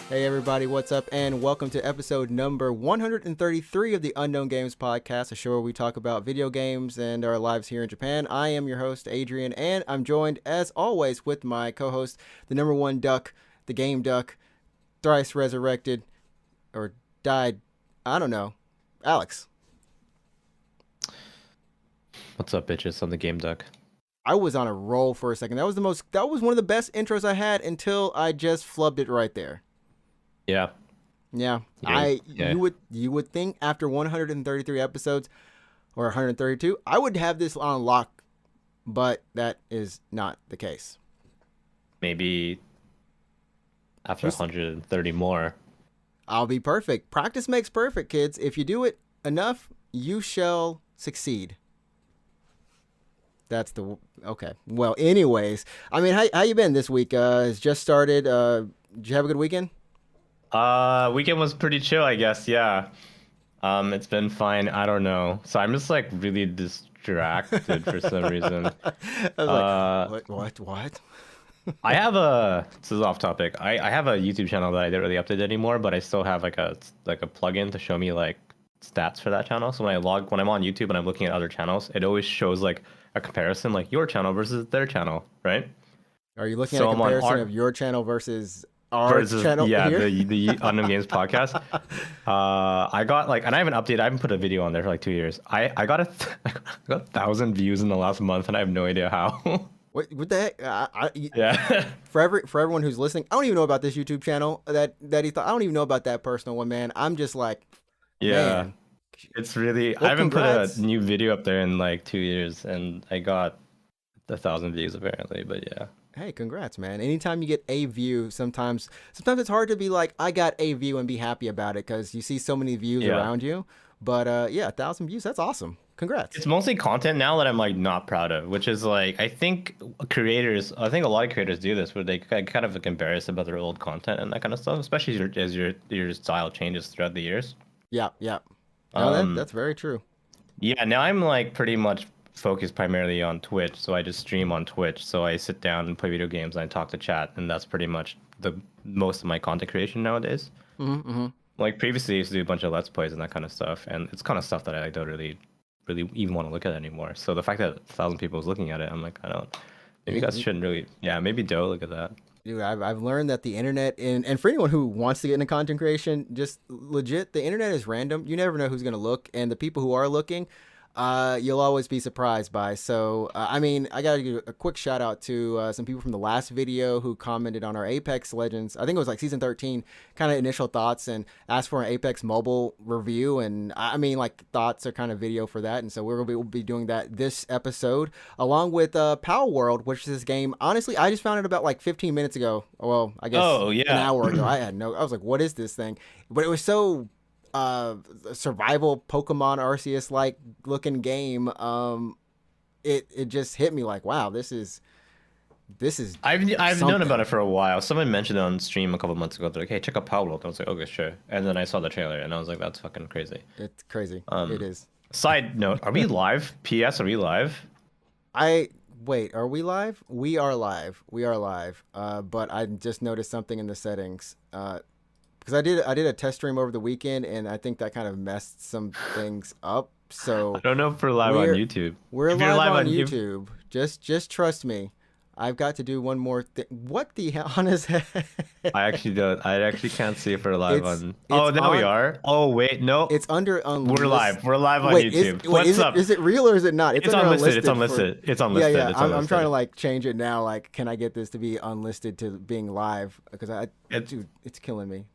Hey everybody, what's up, and welcome to episode number 133 of the Unknown Games Podcast, a show where we talk about video games and our lives here in Japan. I am your host, Adrian, and I'm joined, as always, with my co-host, the number one duck, the game duck, thrice resurrected, or died, I don't know, Alex. What's up, bitches? I'm the game duck. I was on a roll for a second. That was one of the best intros I had until I just flubbed it right there. Yeah. You would think after 133 episodes or 132, I would have this on lock, but that is not the case. Maybe after 130 more. I'll be perfect. Practice makes perfect, kids. If you do it enough, you shall succeed. That's the okay. Well, anyways, I mean, how you been this week? It's just started. Did you have a good weekend? Weekend was pretty chill, I guess. Yeah. It's been fine. I don't know. So I'm just like really distracted for some reason. I was like, what? This is off topic. I have a YouTube channel that I don't really update anymore, but I still have like a plugin to show me like stats for that channel. So when I'm on YouTube and I'm looking at other channels, it always shows like a comparison, like your channel versus their channel, right? Are you looking at a comparison of your channel versus our channel? Yeah, here? the Unknown Games Podcast. I got like, and I haven't updated. I haven't put a video on there for like 2 years. I got 1,000 views in the last month, and I have no idea how. What the heck? Yeah. For everyone who's listening, I don't even know about this YouTube channel that he thought. I don't even know about that personal one, man. I'm just like, yeah. Man. It's really. Well, I haven't congrats. put a new video up there in like 2 years, and I got 1,000 views apparently. But yeah. Hey, congrats, man. Anytime you get a view, sometimes it's hard to be like, I got a view and be happy about it because you see so many views around you. But 1,000 views, that's awesome. Congrats. It's mostly content now that I'm like not proud of, which is like, I think a lot of creators do this where they kind of like embarrass about their old content and that kind of stuff, especially as your style changes throughout the years. Yeah. No, that's very true. Yeah, now I'm like pretty much focused primarily on Twitch, so I just stream on Twitch. So I sit down and play video games and I talk to chat, and that's pretty much the most of my content creation nowadays. Mm-hmm. Like previously, I used to do a bunch of Let's Plays and that kind of stuff, and it's kind of stuff that I don't really even want to look at anymore. So the fact that 1,000 people is looking at it, I'm like, maybe you guys shouldn't really. Yeah, maybe don't look at that. Dude, I've learned that the internet, and for anyone who wants to get into content creation, just legit, the internet is random. You never know who's going to look, and the people who are looking, you'll always be surprised by. So, I mean, I got to give a quick shout out to some people from the last video who commented on our Apex Legends. I think it was like season 13, kind of initial thoughts, and asked for an Apex mobile review. And I mean, like thoughts or kind of video for that. And so we'll be doing that this episode along with Palworld, which is this game. Honestly, I just found it about like 15 minutes ago. Well, I guess an hour ago. I was like, what is this thing? But it was so survival Pokemon Arceus like looking game. It just hit me like, wow, this is I've known about it for a while. Someone mentioned it on stream a couple months ago. They're like, hey, check out Palworld. I was like, okay, sure. And then I saw the trailer and I was like, that's fucking crazy. It's crazy. It is. Side note, are we live? PS, are we live? Wait, are we live? We are live. But I just noticed something in the settings. Because I did a test stream over the weekend, and I think that kind of messed some things up. So I don't know if we're live on YouTube. We're live on YouTube. Just trust me. I've got to do one more thing. What the hell on his head? I actually can't see if we're live on. Oh, there we are. Oh wait, no. It's under unlisted. We're live. We're live on YouTube. What's up? Is it real or is it not? It's unlisted. It's unlisted. It's unlisted. Yeah. I'm trying to like change it now. Like, can I get this to be unlisted to being live? Because dude, it's killing me.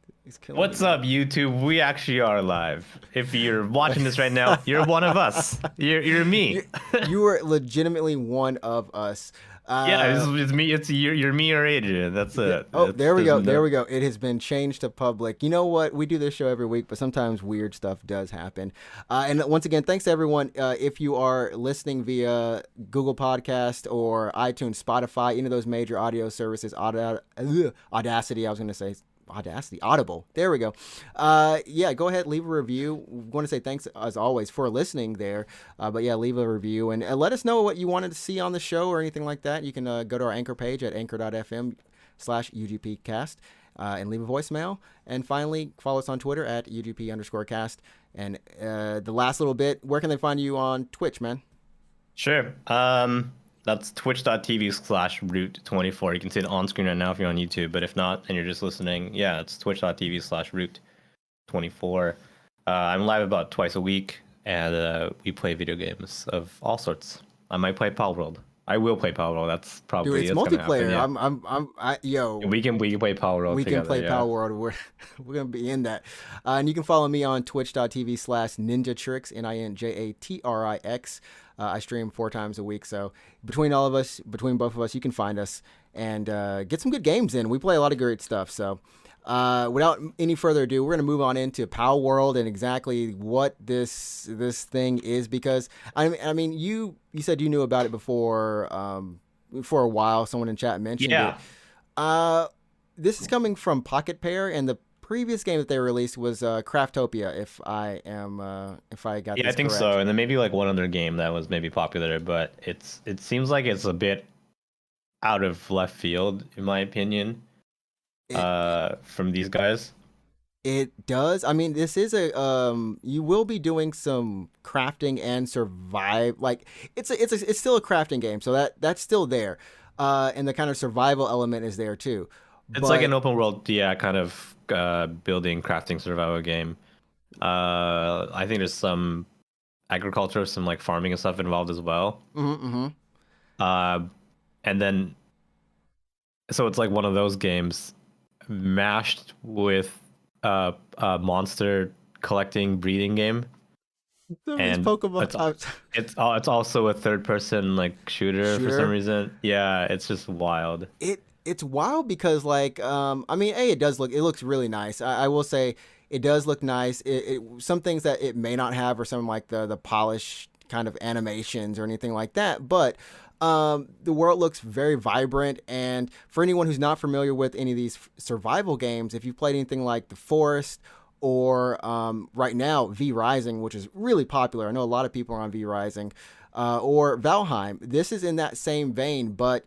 What's up, YouTube? We actually are live. If you're watching this right now, you're one of us. You're me. You are legitimately one of us. Yeah, it's me. It's you're me or Adrian. That's it. Oh, It's there we there's go. There no. we go. It has been changed to public. You know what? We do this show every week, but sometimes weird stuff does happen. And once again, thanks to everyone. If you are listening via Google Podcast or iTunes, Spotify, any of those major audio services, Audacity, I was going to say Audacity, Audible. There we go. Yeah, go ahead, leave a review. We want to say thanks as always for listening there. But yeah, leave a review and let us know what you wanted to see on the show or anything like that. You can go to our Anchor page at anchor.fm/UGPcast and leave a voicemail. And finally, follow us on Twitter at UGP_cast. And the last little bit, where can they find you on Twitch, man? Sure. That's twitch.tv/root24. You can see it on screen right now if you're on YouTube, but if not, and you're just listening, yeah, it's twitch.tv/root24. I'm live about twice a week, and we play video games of all sorts. I might play Palworld. I will play Palworld. That's probably Dude, it's multiplayer. Happen, yeah. Yo. We can play Palworld. We together, can play yeah. Palworld. We're gonna be in that. And you can follow me on twitch.tv/NinjaTrix, NinjaTrix. I stream 4 times a week, so between both of us, you can find us and get some good games in. We play a lot of great stuff. So without any further ado, we're gonna move on into Palworld and exactly what this thing is, because I mean you said you knew about it before for a while. Someone in chat mentioned it. This is coming from Pocket Pair, and the previous game that they released was Craftopia, if I got this I think correct. so. And then maybe like one other game that was maybe popular, but it seems like it's a bit out of left field in my opinion. From these guys. It does. I mean, this is you will be doing some crafting and survive. Like it's still a crafting game, so that's still there. And the kind of survival element is there too. It's like an open world, kind of building, crafting, survival game. I think there's some agriculture, some like farming and stuff involved as well. And then, so it's like one of those games mashed with a monster collecting breeding game. And Pokemon. It's also a third person like shooter for some reason. Yeah, it's just wild. It's wild because like I mean, it looks really nice. I will say it does look nice. Some things that it may not have are some like the polished kind of animations or anything like that, but the world looks very vibrant. And for anyone who's not familiar with any of these survival games, if you've played anything like The Forest or right now V Rising, which is really popular, I know a lot of people are on V Rising, or Valheim, this is in that same vein, but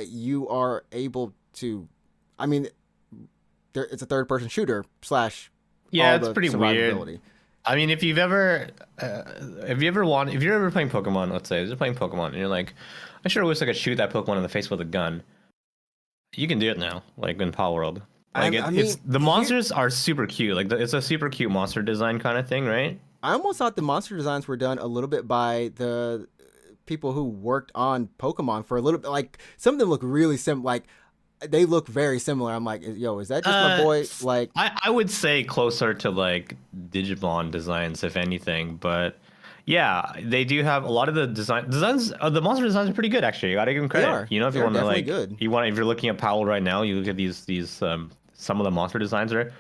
you are able to, I mean, it's a third-person shooter / it's pretty weird. I mean, if you're ever playing Pokemon, let's say you're playing Pokemon and you're like, I sure wish I could shoot that Pokemon in the face with a gun. You can do it now, like in Palworld. Like the monsters are super cute. Like it's a super cute monster design kind of thing, right? I almost thought the monster designs were done a little bit by the people who worked on Pokemon for a little bit. Like some of them look really like they look very similar. I'm like, yo, is that just my boy? Like I would say closer to like Digimon designs, if anything, but yeah, they do have a lot of the designs. The monster designs are pretty good, actually. You gotta give them credit. They are. You know, if you want to like, good. if you're looking at Powell right now, you look at these some of the monster designs are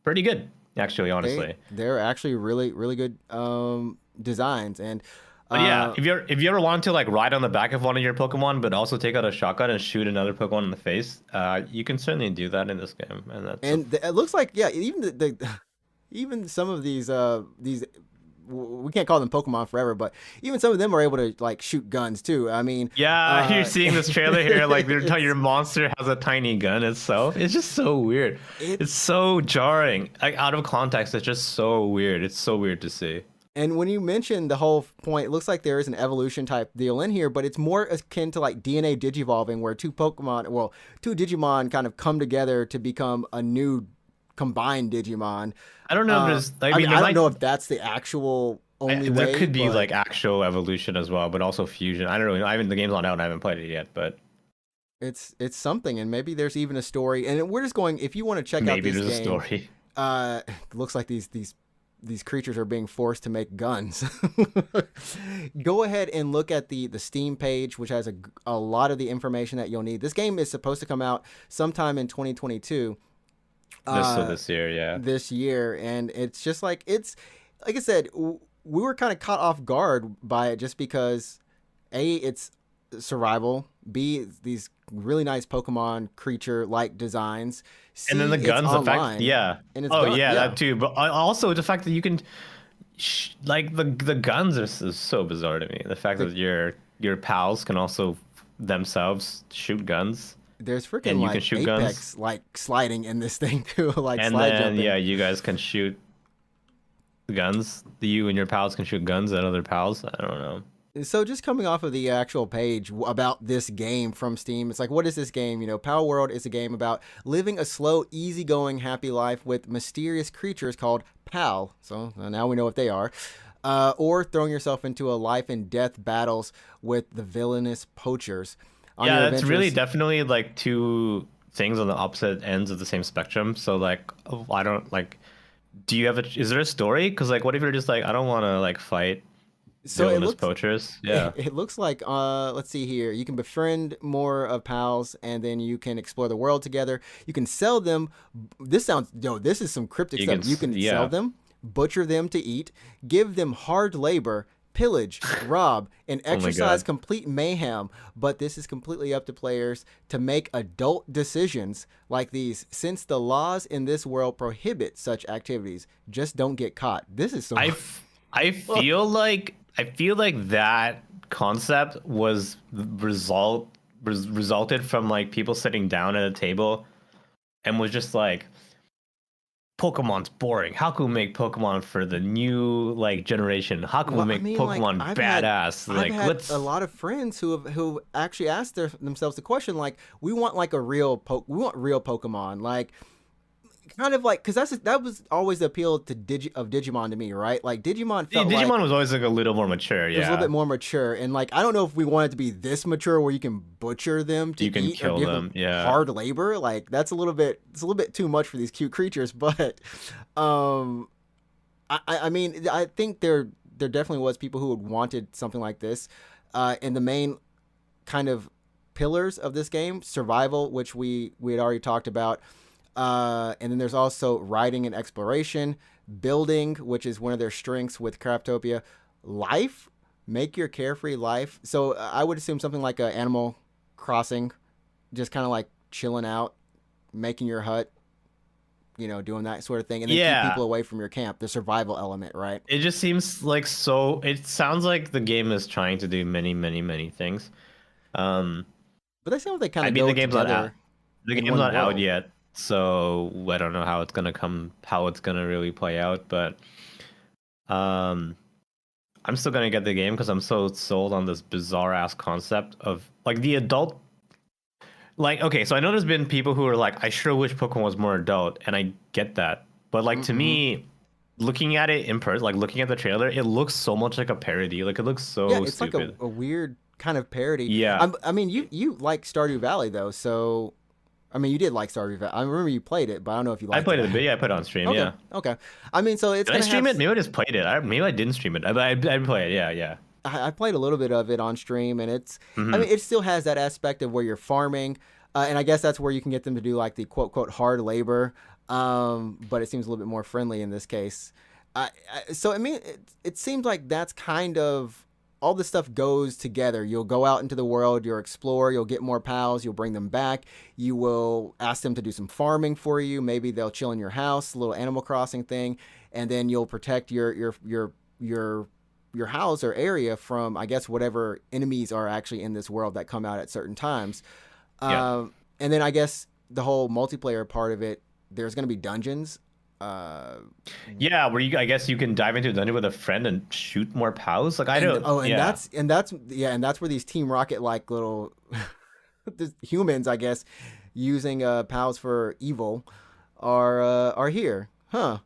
pretty good, actually. Honestly, they're actually really really good designs. And but yeah, if you ever want to like ride on the back of one of your Pokemon, but also take out a shotgun and shoot another Pokemon in the face, you can certainly do that in this game. And it looks like even even some of these we can't call them Pokemon forever, but even some of them are able to like shoot guns too. I mean, you're seeing this trailer here, like your monster has a tiny gun itself. It's just so weird. It's so jarring. Like out of context, it's just so weird. It's so weird to see. And when you mention the whole point, it looks like there is an evolution type deal in here, but it's more akin to like DNA digivolving, where two Digimon kind of come together to become a new combined Digimon. I don't know if there's. I don't know if that's the actual only way. There could be like actual evolution as well, but also fusion. I don't really know. The game's not out. I haven't played it yet, but it's something. And maybe there's even a story. And we're just going. If you want to check out this game, maybe there's a story. Looks like these these creatures are being forced to make guns. Go ahead and look at the Steam page, which has a lot of the information that you'll need. This game is supposed to come out sometime in 2022. This year, yeah. This year, and it's just like it's like I said, we were kind of caught off guard by it just because A, it's survival, B, these really nice Pokemon creature like designs, C, And then the guns, it's the online, fact, yeah. and it's Oh gun, yeah, yeah. that too. But also the fact that you can, like the guns is so bizarre to me. The fact The, that your pals can also themselves shoot guns, there's freaking and you can like shoot guns, Apex like sliding in this thing too, like and slide then jumping. yeah, you guys can shoot guns. You and your pals can shoot guns at other pals. I don't know. So just coming off of the actual page about this game from Steam, it's like, what is this game? You know, Palworld is a game about living a slow, easygoing, happy life with mysterious creatures called Pal. So now we know what they are. Or throwing yourself into a life and death battles with the villainous poachers. On Yeah, your that's really adventures, definitely like two things on the opposite ends of the same spectrum. So like, I don't like. Do you have a? Is there a story? Because like, what if you're just like, I don't want to like fight so it villainous looks poachers? Yeah. it looks like let's see here, you can befriend more of pals, and then you can explore the world together. You can sell them. This is some cryptic You stuff. can, You can sell yeah. them, butcher them to eat, give them hard labor, pillage, rob, and Oh my exercise God. complete mayhem. But this is completely up to players to make adult decisions like these, since the laws in this world prohibit such activities. Just don't get caught. This is so I feel like that concept was resulted from like people sitting down at a table and was just like, Pokemon's boring. How can we make Pokemon for the new like generation? How can we Well, I make mean, like Pokemon badass? I've Like had a let's lot of friends who actually asked themselves the question, like, we want like we want real Pokemon, like kind of like, because that was always the appeal to Digimon to me, right? Like Digimon Yeah, felt like Digimon was always like a little more mature, it was a little yeah. bit more mature, and like I don't know if we want it to be this mature where you can butcher them to You can eat or kill give them them, yeah. hard labor. Like that's a little bit too much for these cute creatures, but um I mean, I think there definitely was people who had wanted something like this. And the main kind of pillars of this game, survival, which we had already talked about, and then there's also writing and exploration, building, which is one of their strengths with Craftopia, life, make your carefree life. So I would assume something like a Animal Crossing, just kind of like chilling out, making your hut, doing that sort of thing, and then keep Yeah. people away from your camp. The survival element, right? It just seems like so it sounds like the game is trying to do many, many, many things. Um But they sound like they kind I of mean go the game's not out. together The in game's one not out world. yet, so I don't know how it's gonna really play out, but um I'm still gonna get the game because I'm so sold on this bizarre ass concept of like the adult. Like, okay, so I know there's been people who are like, I sure wish Pokemon was more adult, and I get that. But like to Mm-hmm. me, looking at it in person, like looking at the trailer, it looks so much like a parody. Like it looks Yeah, so it's like stupid. a weird kind of parody. Yeah. I mean, you like Stardew Valley though, so I mean, you did like Stardew Valley. I remember you played it, but I don't know if you I liked it. played it a bit. Yeah, I put it on stream. Okay, Yeah. okay. I mean, so it's Did I gonna stream have. it? Maybe I just played it. Maybe I didn't stream it. I play it. Yeah, yeah. I played a little bit of it on stream, and I Hmm. mean, it still has that aspect of where you're farming, and I guess that's where you can get them to do like the quote quote hard labor. But it seems a little bit more friendly in this case. So I mean, it seems like that's kind of all this stuff goes together. You'll go out into the world, you'll explore, you'll get more pals, you'll bring them back, you will ask them to do some farming for you. Maybe they'll chill in your house, a little Animal Crossing thing, and then you'll protect your house or area from, I guess, whatever enemies are actually in this world that come out at certain times. Yeah. And then I guess the whole multiplayer part of it, there's going to be dungeons. Uh, Yeah, where I guess you can dive into a dungeon with a friend and shoot more pals. Like I and don't. oh, and Yeah. that's where these Team Rocket like little humans, I guess, using pals for evil are here, huh?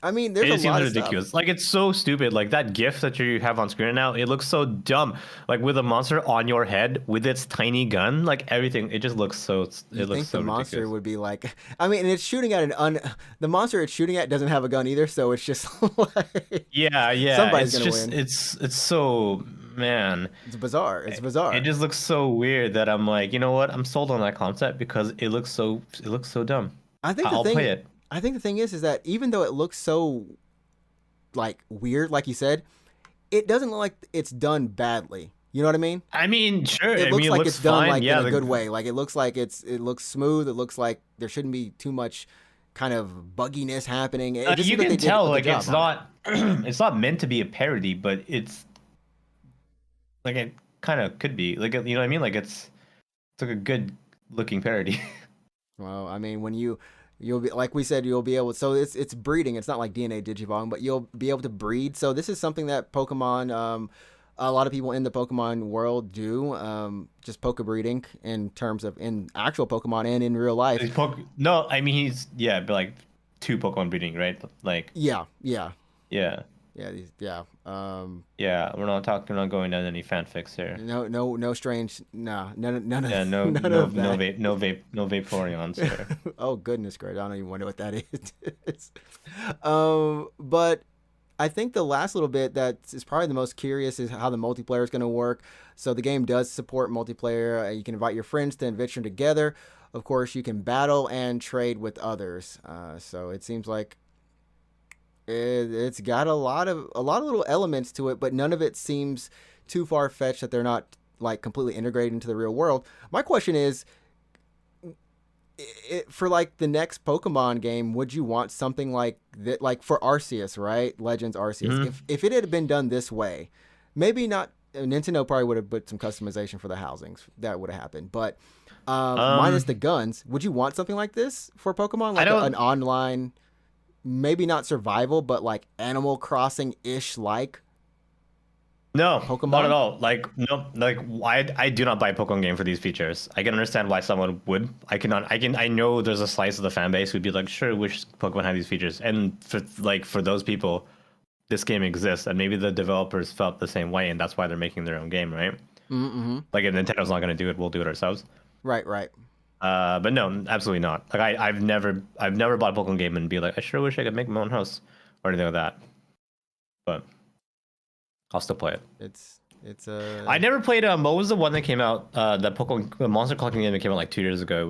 I mean, It there's a just seems lot of stuff. ridiculous. Like it's so stupid. Like that GIF that you have on screen right now, it looks so dumb. Like with a monster on your head with its tiny gun, like everything, it just looks so. You It looks think the so monster ridiculous. would be like, I mean, and it's shooting at the monster it's shooting at doesn't have a gun either, so it's just like Yeah, yeah. somebody's It's gonna just win. it's so man. It's bizarre. It's It bizarre. just looks so weird that I'm like, you know what? I'm sold on that concept because it looks so dumb. I think the I'll play thing, it. I think the thing is that even though it looks so like weird, like you said, it doesn't look like it's done badly. You know what I mean? I mean, sure. It I mean, looks it like looks it's done fine. like in Yeah, a good the way. Like it looks like it looks smooth. It looks like there shouldn't be too much kind of bugginess happening. It just you seems like they can did tell a good like job it's on it. not it's not meant to be a parody, but it's like it kind of could be. Like you know what I mean? Like it's like a good looking parody. Well, I mean, when you'll be like we said, you'll be able. So it's breeding. It's not like DNA Digivong, but you'll be able to breed. So this is something that Pokemon, a lot of people in the Pokemon world do. Just Poke breeding in terms of in actual Pokemon and in real life. No, I mean he's yeah, but like two Pokemon breeding, right? Like Yeah, yeah, yeah. yeah, yeah. Yeah, we're not going down any fanfics here. No strange. Nah, none Yeah, of no, none no, of no that. vape, no vape, no Vaporeons here. Oh goodness gracious, I don't even wonder what that is. But I think the last little bit that is probably the most curious is how the multiplayer is going to work. So the game does support multiplayer. You can invite your friends to adventure together. Of course, you can battle and trade with others. So it seems like it's got a lot of little elements to it, but none of it seems too far fetched that they're not like completely integrated into the real world. My question is, for like the next Pokemon game, would you want something like that, like for Arceus, right? Legends Arceus. Hmm. If it had been done this way, maybe not. Nintendo probably would have put some customization for the housings. That would have happened, but minus Um, the guns, would you want something like this for Pokemon, I like an don't. online, maybe not survival, but like Animal Crossing ish, like No, not at Pokemon? all. Like no, like I do not buy a Pokemon game for these features. I can understand why someone would. I cannot. I know there's a slice of the fan base who'd be like, sure, wish Pokemon had these features. And for those people, this game exists, and maybe the developers felt the same way, and that's why they're making their own game, right? Mm-hmm. Like if Nintendo's not going to do it, we'll do it ourselves. Right, right. But no, absolutely not. Like I've never bought a Pokemon game and be like, I sure wish I could make my own house or anything like that. But I'll still play it. It's I never played what was the one that came out the Pokemon the monster collecting game that came out like 2 years ago.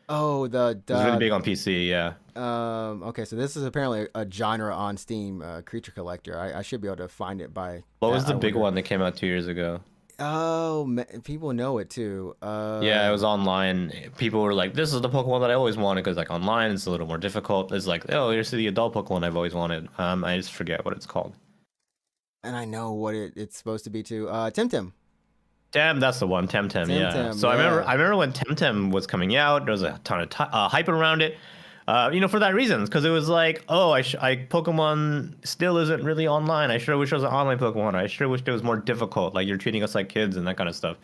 oh It was really big on PC, yeah. okay, so this is apparently a genre on Steam, Creature Collector. I should be able to find it by What was that. the I big wonder. one that came out 2 years ago? Oh, people know it too. Yeah, it was online. People were like, "This is the Pokemon that I always wanted," because like online it's a little more difficult. It's like, "Oh, here's the adult Pokemon I've always wanted." I just forget what it's called. and I know what it's supposed to be too. Temtem. Damn, that's the one, Temtem. Yeah. Temtem, So yeah. I remember when Temtem was coming out, there was a ton of hype around it. For that reason, because it was like, oh, Pokemon still isn't really online. I sure wish it was an online Pokemon. I sure wish it was more difficult. Like you're treating us like kids and that kind of stuff.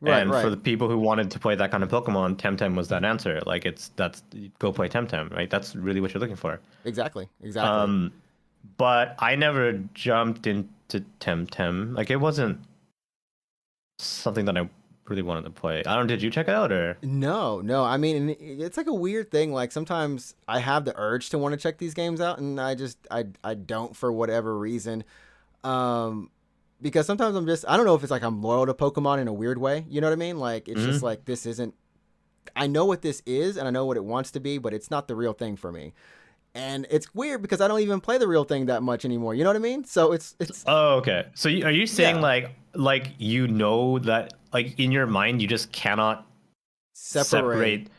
Right, And for right. the people who wanted to play that kind of Pokemon, Temtem was that answer. Like that's go play Temtem, right? That's really what you're looking for. Exactly, exactly. Um, but I never jumped into Temtem. Like it wasn't something that I really wanted to play. I don't. Did you check it out or? No, no. I mean, it's like a weird thing. Like sometimes I have the urge to want to check these games out, and I don't for whatever reason. Um, because sometimes I don't know if it's like I'm loyal to Pokemon in a weird way. You know what I mean? Like it's just Mhm. like this isn't. I know what this is, and I know what it wants to be, but it's not the real thing for me. And it's weird because I don't even play the real thing that much anymore. You know what I mean? So it's Oh, okay. So are you saying yeah, like you know that like in your mind you just cannot separate. separate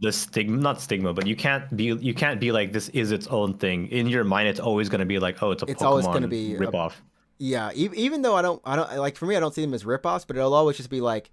the stigma, not stigma, but you can't be like this is its own thing. In your mind, it's always gonna be like, oh, it's a It's always going to Pokemon be ripoff. yeah. Even though I don't like for me, I don't see them as ripoffs, but it'll always just be like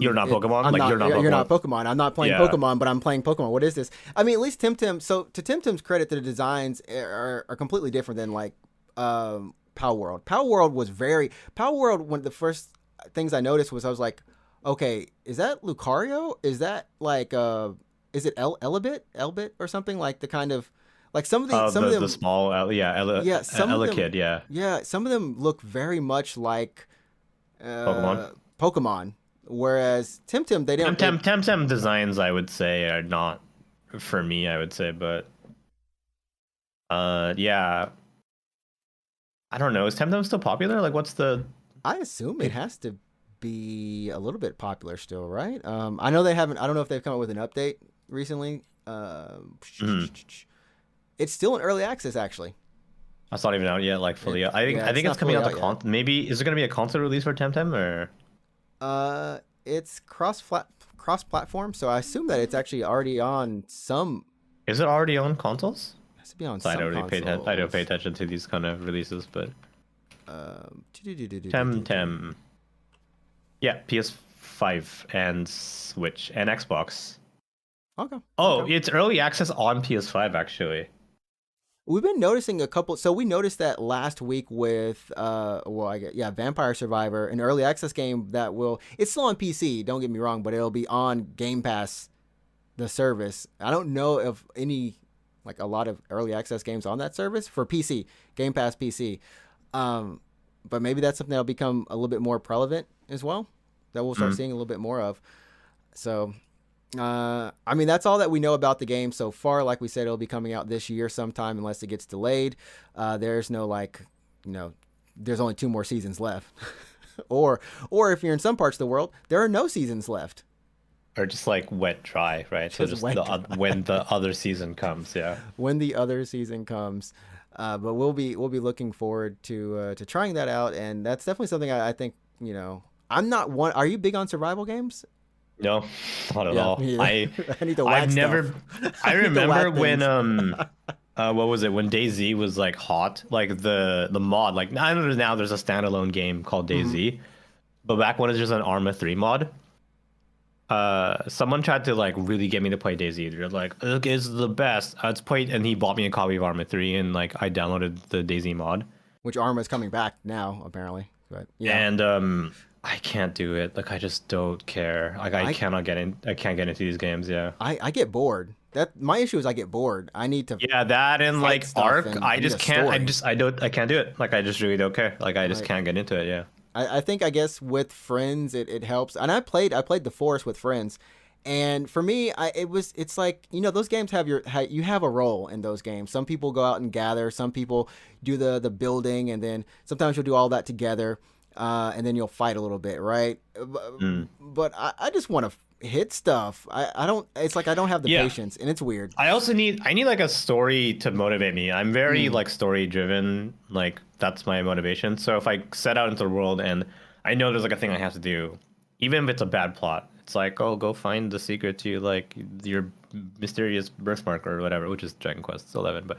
You're not Pokemon. I'm Like not. you're not You're not Pokemon. Pokemon. I'm not playing Yeah. Pokemon, but I'm playing Pokemon. What is this? I mean, at least Temtem. So to Temtem's credit, the designs are completely different than like Palworld. Palworld was very Palworld. One of the first things I noticed was I was like, okay, is that Lucario? Is that like is it Elbit or something like the kind of Like some of The them, small yeah, some of Ella them, kid, yeah. yeah, some of them look very much like Pokemon. Pokemon, whereas Temtem they don't. Temtem designs I would say are not for me, I would say, but yeah, I don't know. Is Temtem still popular? Like what's the I assume it pe- has to be a little bit popular still, right? I know they haven't. I don't know if they've come up with an update recently. Mhm. It's still in early access, actually. That's not even out yet, like fully. Yeah, I it's think it's not coming fully out to out yet. maybe is it gonna be a console release for Temtem or It's cross platform, so I assume that it's actually already on some. is it already on consoles? It has to be on So some I don't pay consoles. attention to these kind of releases, but Do-do-do-do-do-do-do. Temtem. Yeah, PS5 and Switch and Xbox. Okay, Oh, okay. it's early access on PS5 actually. We've been noticing a couple. So we noticed that last week with, well, I guess, yeah, Vampire Survivor, an early access game that will. It's still on PC. Don't get me wrong, but it'll be on Game Pass, the service. I don't know if any, like a lot of early access games on that service for PC, Game Pass PC. Um, but maybe that's something that'll become a little bit more prevalent as well. That we'll start Mm. seeing a little bit more of. So I mean, that's all that we know about the game so far. Like we said, it'll be coming out this year sometime, unless it gets delayed. There's no like, you know, there's only 2 more seasons left, or if you're in some parts of the world, there are no seasons left. Or just like wet dry, right? So Just just the went dry when the other season comes, yeah. when the other season comes. But we'll be looking forward to trying that out, and that's definitely something I think you know. I'm not one. Are you big on survival games? No, not at Yeah, all. me either. I need to I've whack never. stuff. I I need to remember whack when things. what was it when DayZ was like hot, like the mod. Like I know now there's a standalone game called Hmm. DayZ, but back when it was just an Arma 3 mod, someone tried to like really get me to play DayZ. They're like, "Look, it's the best." Let's play, and he bought me a copy of Arma 3, and like I downloaded the DayZ mod, Which Arma is coming back now, apparently. But yeah, and I can't do it. Like I just don't care. Like I I cannot get in. I can't get into these games. Yeah. I get bored. That my issue is I get bored. I need to Yeah, that and fight like stuff, Arc, and I I need just a can't. story. I can't do it. Like I just really don't care. Like I just Right. can't get into it. Yeah. I think I guess with friends it helps. And I played the Forest with friends. And for me, it's like those games have you have a role in those games. Some people go out and gather. Some people do the building, and then sometimes you'll do all that together, and then you'll fight a little bit, right? Mm. But I just want to hit stuff. I don't. It's like I don't have the Yeah. patience, and it's weird. I need like a story to motivate me. I'm very Mm. like story driven. Like that's my motivation. So if I set out into the world and I know there's like a thing I have to do, even if it's a bad plot, it's like, oh, go find the secret to like your mysterious birthmark or whatever, which is Dragon Quest 11. But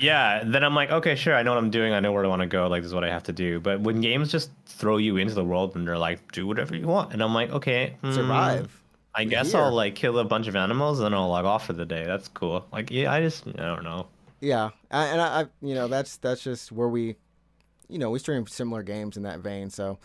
yeah, then I'm like, okay, sure, I know what I'm doing. I know where I want to go. Like, this is what I have to do. But when games just throw you into the world and they're like, do whatever you want, and I'm like, okay, Survive. I We're guess I'll here. like kill a bunch of animals and then I'll log off for the day. That's cool. Like, yeah, I don't know. Yeah, that's just where we stream similar games in that vein. So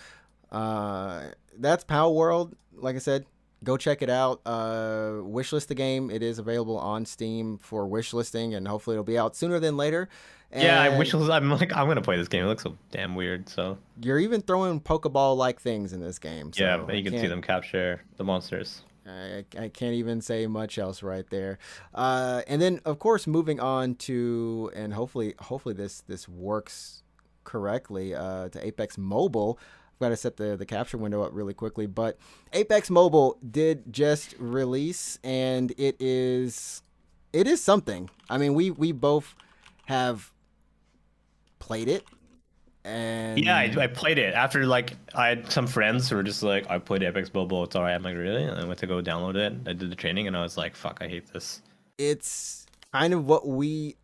that's Palworld. Like I said, go check it out. Wishlist the game. It is available on Steam for wishlisting, and hopefully it'll be out sooner than later. Yeah, I wish And it was. I'm like, I'm gonna play this game. It looks so damn weird. So you're even throwing Pokeball like things in this game. yeah, So and you can see them capture the monsters. I can't even say much else right there. And then of course moving on to, and hopefully this works correctly, to Apex Mobile. I've got to set the capture window up really quickly, but Apex Mobile did just release, and it is something. I mean, we both have played it, Yeah, and I played it after like I had some friends who were just like, I played Apex Mobile. It's alright. I'm like, really? And I went to go download it. I did the training and I was like, fuck, I hate this. it's kind of what we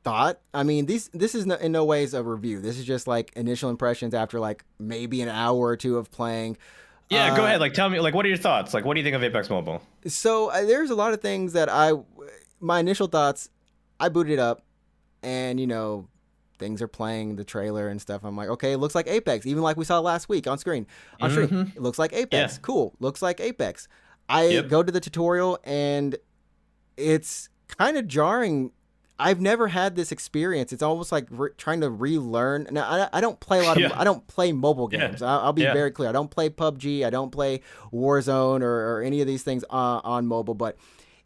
thought. I mean, this is in no ways a review. This is just like initial impressions after like maybe an hour or two of playing. Yeah, go Uh, ahead. Like, tell me, like, what are your thoughts? Like, what do you think of Apex Mobile? so there's a lot of things that my initial thoughts. I booted up, and things are playing the trailer and stuff. I'm like, okay, it looks like Apex, even like we saw last week on screen on stream. Mm-hmm. It looks like Yeah. Apex. Cool, looks like Apex. I Yep. go to the tutorial, and it's kind of jarring. I've never had this experience. It's almost like trying to relearn. Now, I don't play a lot of. Yeah. I don't play mobile Yeah. games. I'll be Yeah. very clear. I don't play PUBG. I don't play Warzone or any of these things on mobile. But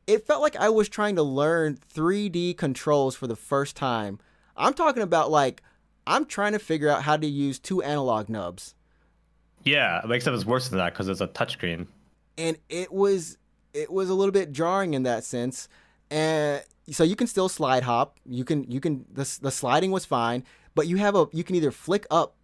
it felt like I was trying to learn 3D controls for the first time. I'm talking about like I'm trying to figure out how to use two analog nubs, Yeah. Except it's worse than that because it's a touchscreen. and it was a little bit jarring in that sense. And so you can still slide hop. You can the sliding was fine, but you can either flick up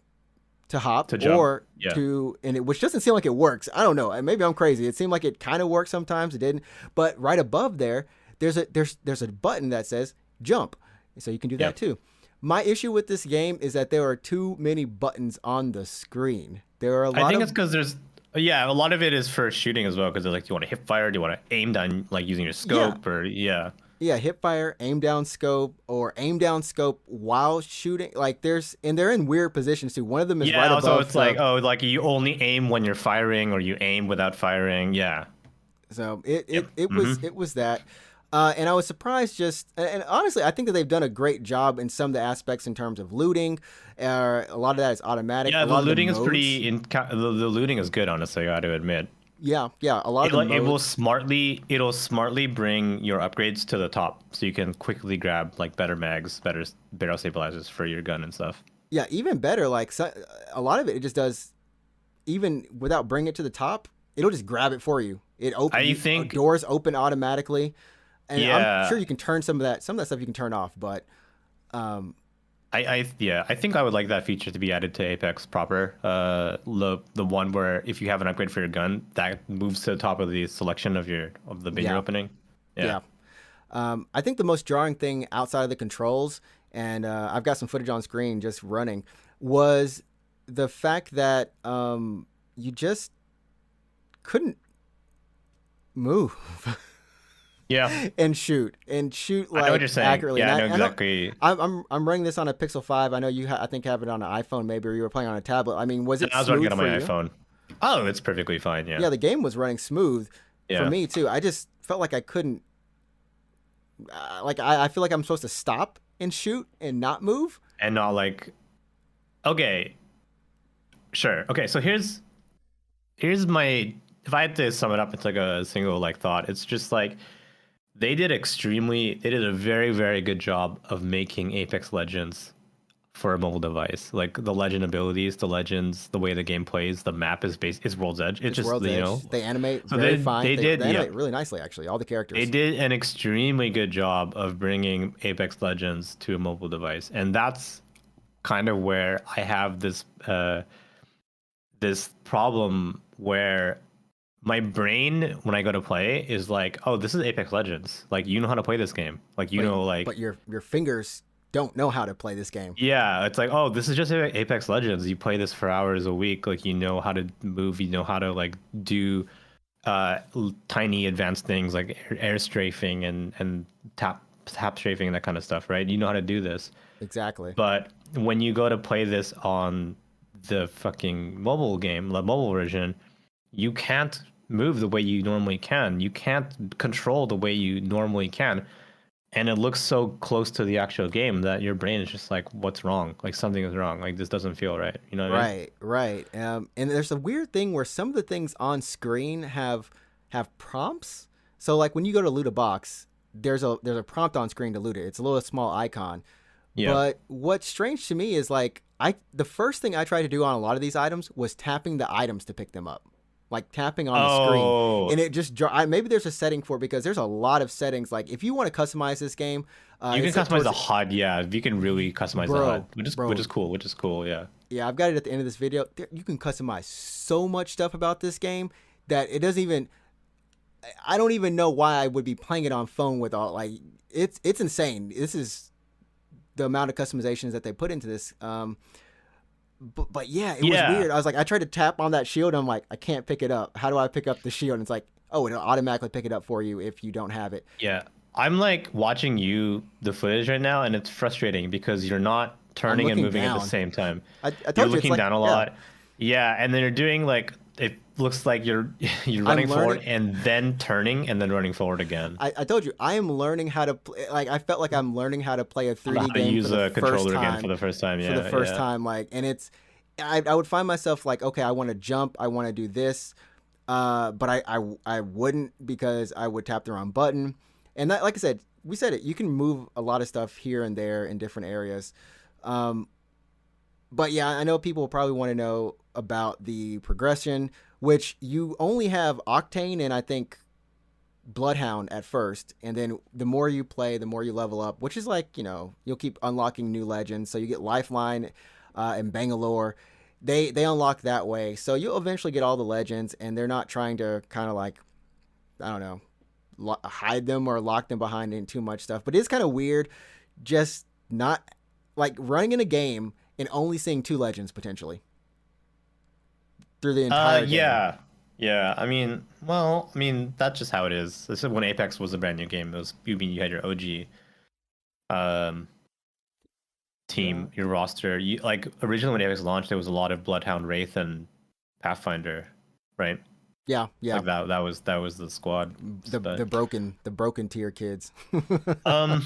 to hop To jump. or Yeah. to which doesn't seem like it works. I don't know. Maybe I'm crazy. It seemed like it kind of worked sometimes. It didn't. But right above there, there's a button that says jump, so you can do that Yep. too. My issue with this game is that there are too many buttons on the screen. There are a I lot think of it's because there's yeah, a lot of it is for shooting as well because like do you want to hip fire, do you want to aim down like using your scope or yeah. yeah, hip fire, aim down scope, or aim down scope while shooting. Like they're in weird positions too. One of them is Yeah, right also above. it's like oh like you only aim when you're firing or you aim without firing. Yeah. So it Yep. it, it was it was that. And I was surprised and honestly, I think that they've done a great job in some of the aspects in terms of looting. A lot of that is automatic. Yeah, A the lot of looting is modes, pretty the looting is good honestly, I got to admit. Yeah, a lot of the It will modes. smartly bring your upgrades to the top so you can quickly grab like better mags, better barrel stabilizers for your gun and stuff. Yeah, even better. Like a lot of it just does, even without bringing it to the top, it'll just grab it for you. I think doors open automatically, and I'm yeah. sure you can turn some of that stuff you can turn off. But um, I think I would like that feature to be added to Apex proper. The one where if you have an upgrade for your gun, that moves to the top of the selection of the bin you're Yeah. opening. yeah. I think the most jarring thing outside of the controls, and I've got some footage on screen just running, was the fact that you just couldn't move Yeah. and shoot I know what like you're saying. accurately. Yeah, I And know exactly. I'm running this on a Pixel 5. I know I think have it on an iPhone maybe, or you were playing on a tablet. I mean, was it I was running smooth it on for my you? iPhone. Oh, it's perfectly fine. Yeah. Yeah, the game was running smooth for Yeah. me too. I just felt like I couldn't. Like I feel like I'm supposed to stop and shoot and not move. And not like, okay, sure. Okay, so here's my if I had to sum it up into like a single like thought, it's just like they did a very, very good job of making Apex Legends for a mobile device. Like the legend abilities, the legends, the way the game plays, the map is World's Edge. It's just World's you Edge. know They animate so very fine. they did they yeah. animate really nicely actually. All the characters. They did an extremely good job of bringing Apex Legends to a mobile device, and that's kind of where I have this problem where my brain when I go to play is like, oh, this is Apex Legends. Like you know how to play this game. Like you know like But your fingers don't know how to play this game. yeah, it's like, oh, this is just Apex Legends. You play this for hours a week. Like you know how to move. You know how to like do tiny advanced things like air strafing and tap strafing and that kind of stuff, right? You know how to do this. Exactly. But when you go to play this on the fucking mobile game, the mobile version, you can't move the way you normally can. You can't control the way you normally can. And it looks so close to the actual game that your brain is just like, what's wrong? Like something is wrong. Like this doesn't feel right. You know what I mean? Right. And there's a weird thing where some of the things on screen have prompts. So like when you go to loot a box, there's a prompt on screen to loot it. It's a little small icon. Yeah. But what's strange to me is like the first thing I tried to do on a lot of these items was tapping the items to pick them up. Like tapping on the screen, and it just maybe there's a setting for it because there's a lot of settings. Like if you want to customize this game, you can customize the HUD. Yeah, you can really customize the HUD, which is cool. Yeah. Yeah, I've got it at the end of this video. You can customize so much stuff about this game that it doesn't even. I don't even know why I would be playing it on phone with all like it's insane. This is the amount of customizations that they put into this. But yeah, it was weird. I was like, I tried to tap on that shield, and I'm like, I can't pick it up. How do I pick up the shield? And it's like, oh, it'll automatically pick it up for you if you don't have it. Yeah, I'm like watching the footage right now, and it's frustrating because you're not turning and moving down at the same time. I told You're you, looking it's like, down a lot. Yeah, and then you're doing like it looks like you're you're I'm running forward learning. and then turning and then running forward again. I told you I am learning how to play. Like I felt like I'm learning how to play a I don't know 3D how to game use a controller again for the first time. for the Yeah, first yeah. time. Like, and it's I would find myself like, okay, I want to jump, I want to do this, but I wouldn't because I would tap the wrong button. And that, like I said, we said it. You can move a lot of stuff here and there in different areas. Um, but yeah, I know people probably want to know about the progression, which you only have Octane and I think Bloodhound at first, and then the more you play, the more you level up, which is like, you'll keep unlocking new legends. So you get Lifeline and Bangalore. They unlock that way. So you'll eventually get all the legends, and they're not trying to kind of like, I don't know, hide them or lock them behind in too much stuff. But it's kind of weird just not like running in a game and only seeing two legends potentially through the entire game. Yeah. Yeah. I mean, well, I mean, that's just how it is. This is when Apex was a brand new game. It was you had your OG um team, your roster. You like originally when Apex launched, there was a lot of Bloodhound, Wraith, and Pathfinder, right? Yeah, yeah. Like that was the squad. The But the broken tier kids. um